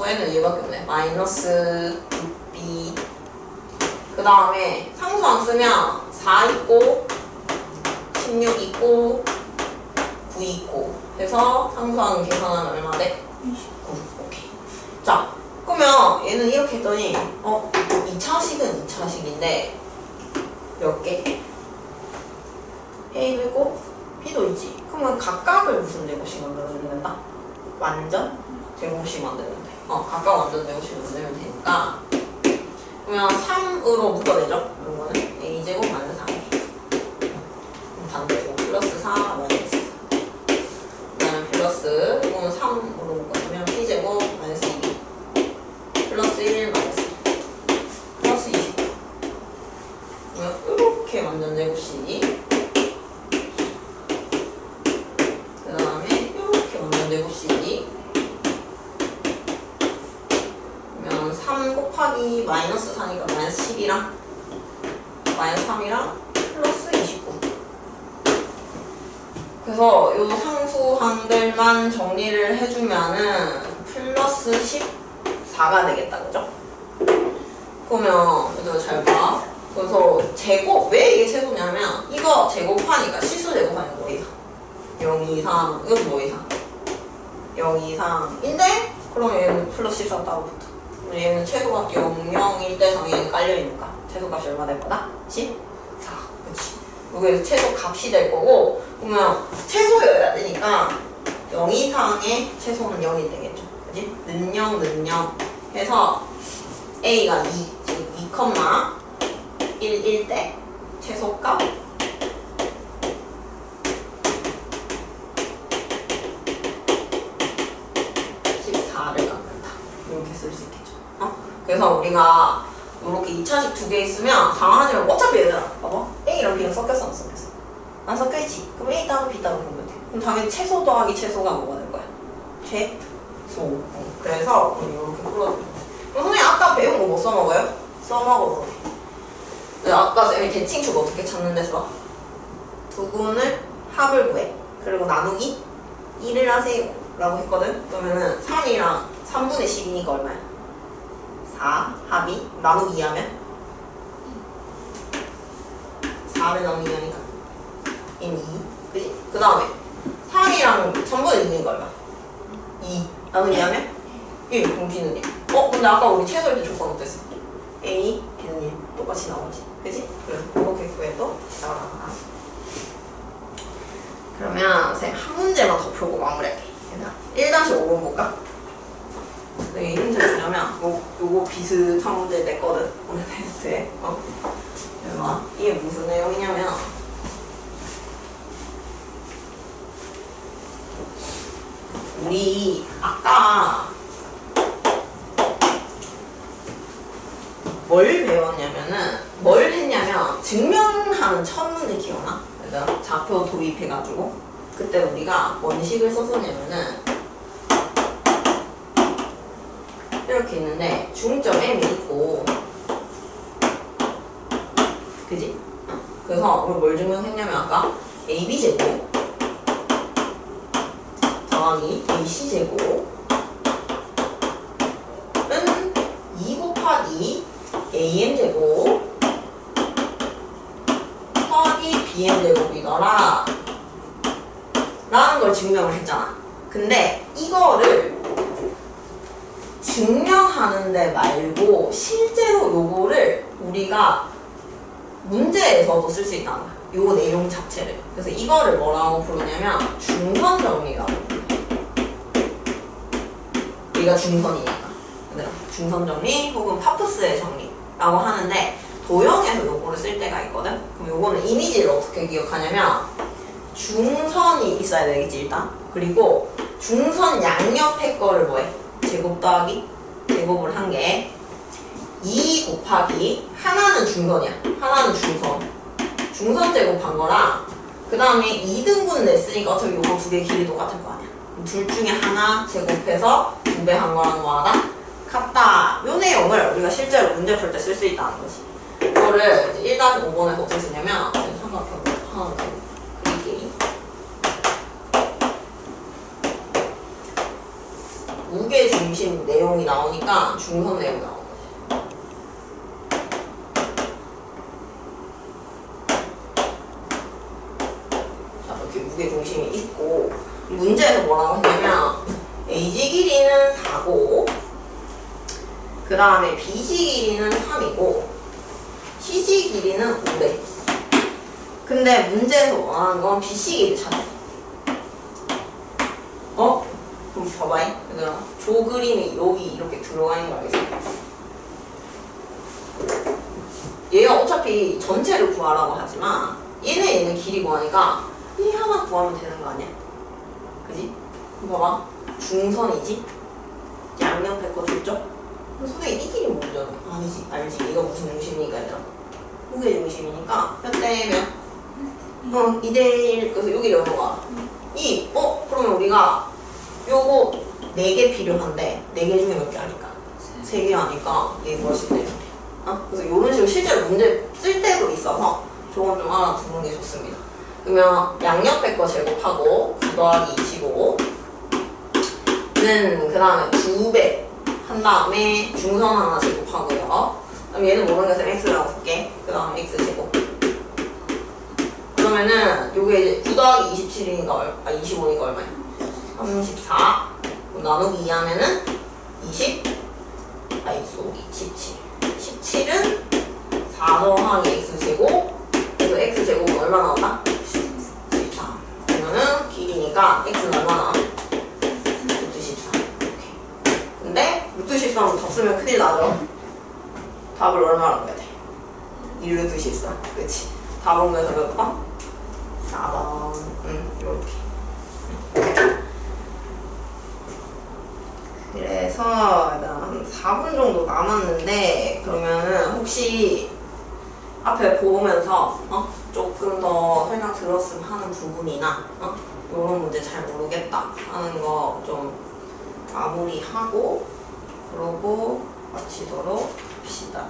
얘는 얘밖에 없네. 마이너스 6b. 그 다음에 상수항 쓰면 4 있고 16 있고 9 있고 해서 상수항 계산하면 얼마 돼? 29. 오케이. 자, 그러면 얘는 이렇게 했더니 2차식은 2차식인데 몇 개? A도 있고 B도 있지. 그러면 각각을 무슨 제곱씩 만들어주면 된다? 완전 제곱씩 만들면 돼. 각각 완전 제곱씩 만들면 되니까 그러면 3으로 묶어내죠? 이런 거는 A제곱 마이너스 4A. 반대고 플러스 4 마이너스 4. 그 다음에 플러스 이거는 3으로 묶어내면 B제곱 마이너스 2. 플러스 1 마이너스 2. 플러스 20. 이렇게 완전 제곱식이. 그 다음에 이렇게 완전 제곱식이. 그러면 3 곱하기 마이너스 4니까 마이너스 10이랑 마이너스 3이랑 플러스 29. 그래서 요 상수항들만 정리를 해주면은 플러스 14가 되겠다, 그죠? 그러면 얘들아 잘 봐. 그래서 제곱, 왜 이게 제곱냐면 이거 제곱하니까 실수 제곱하니까 뭐 이상 0 이상, 이건 뭐 이상 0 이상인데 그럼 얘는 플러스 14 따로 붙어. 얘는 최소값 0, 0일 때 정의는 깔려있으니까 최소값이 얼마 될 거다? 14. 그치? 여기에서 최소값이 될 거고 그러면 최소여야 되니까 0 이상의 최소는 0이 되겠죠. 그치? 는 0, 는 0 해서 A가 2, 즉 2,1일 때 최소값 14를 갖는다. 이렇게 쓸 수 있겠죠. 그래서 우리가 이렇게 2차식 2개 있으면 당황하지만 어차피 얘들아 봐봐. A랑 B랑 섞였어 안 섞였어? 안 섞여있지? 그럼 A 따로 B 따로 보면 돼. 그럼 당연히 최소 더하기 최소가 뭐가 될 거야? 최소. 그래서 우리 이렇게 풀어줘. 그럼 선생님 아까 배운 거 뭐 써먹어요? 써먹어. 아까 쌤이 대칭축 어떻게 찾는데 써? 두근을 합을 구해. 그리고 나누기 1을 하세요 라고 했거든? 그러면은 3이랑 3분의 10이니까 얼마야? 4 합이 나누기 2 하면 4를 나누기 하니까 2. 그치? 그 다음에 3이랑 3분의 6이니까 얼마? 2 나누기 하면 1. 그럼 B는 1. 근데 아까 우리 최소일 때 조건 어땠어? A, B는 1 똑같이 나오지, 그지? 그래서 그렇게 구해도 나와. 그러면 선생님 한 문제만 더 풀고 마무리할게. 1-5번 볼까? 네, 힌트 주냐면 요거 비슷한 문제 냈거든 오늘 테스트에. 이게 무슨 내용이냐면 우리 아까 뭘 배웠냐면은 뭘 했냐면 증명하는 첫 문제 기억나? 그러니까 좌표 도입해가지고 그때 우리가 원식을 썼었냐면은 이렇게 있는데 중점 M이 있고, 그지? 그래서 우리 뭘 증명했냐면 아까 AB제곱 더하기 AC제곱은 2 곱하기 AM제곱 더하기 BM제곱이더라 라는 걸 증명을 했잖아. 근데 이거를 증명하는데 말고 실제로 요거를 우리가 문제에서도 쓸 수 있다는 거야. 요 내용 자체를. 그래서 이거를 뭐라고 부르냐면 중선정리라고. 우리가 중선이니까. 얘들아, 중선정리 혹은 파프스의 정리라고 하는데 도형에서 요거를 쓸 때가 있거든. 그럼 요거는 이미지를 어떻게 기억하냐면 중선이 있어야 되겠지 일단. 그리고 중선 양옆에 거를 뭐해? 제곱 더하기 제곱을 한 게 2 곱하기 하나는 중선이야. 하나는 중선 제곱한 거랑 그 다음에 2등분 냈으니까 어차피 요거 두 개 길이 똑같을 거 아니야. 둘 중에 하나 제곱해서 2배 한 거랑 뭐하다? 같다. 요 내용을 우리가 실제로 문제 풀 때 쓸 수 있다는 거지. 이거를 이제 1-5번에서 어떻게 쓰냐면 삼각형 하나 더 그리기. 무게 중심 내용이 나오니까 중선 내용이 나오는 거지. 자, 이렇게 무게 중심이 있고 문제에서 뭐라고 했냐면 AG 길이는 4고 그 다음에 BC 길이는 3이고 CG 길이는 5래. 근데 문제에서 원하는 건 BC 길이 찾아. 그럼 봐봐. 얘들아, 조 그림이 여기 이렇게 들어가 있는 거 알겠어? 얘가 어차피 전체를 구하라고 하지만 얘는 길이 구하니까 이 하나 구하면 되는 거 아니야? 그지? 그럼 봐봐. 중선이지? 양옆에 거 줬죠? 그럼 선생님 이 길이 뭐죠? 아니지, 알지? 이거 무슨 중심이니까 얘들아? 무게 중심이니까 몇 대 몇? 2대1. 그래서 여기 넘어가. 그러면 우리가 요거 4개 필요한데 4개 중에 몇 개 하니까? 3개 하니까 얘 구하실 때 그래서 요런 식으로 실제로 문제 쓸 때도 있어서 저건 좀 알아두는 게 좋습니다. 그러면 양옆에 거 제곱하고 9 더하기 25는 그 다음에 2배 한 다음에 중선 하나 제곱하고요. 그럼 얘는 모르는 것은 x라고 쓸게. 그 다음에 x제곱. 그러면은 요게 이제 9 더하기 27이니까 25니까 얼마야? 34 나누기 2 하면은 17 17은 4 더하기 x제곱. 그래서 x제곱은 얼마 나온다? 14. 그러면은 길이니까 x는 얼마나? 루트 14. 이렇게. 근데 루트 14는 더 쓰면 큰일 나죠? 답을 얼마라고 해야 돼? 1루트 14. 그치? 답은 그래서 몇 번? 4번. 이렇게. 그래서 한 4분 정도 남았는데 그러면은 혹시 앞에 보면서 조금 더 설명 들었으면 하는 부분이나 이런 문제 잘 모르겠다 하는 거 좀 마무리하고 그러고 마치도록 합시다.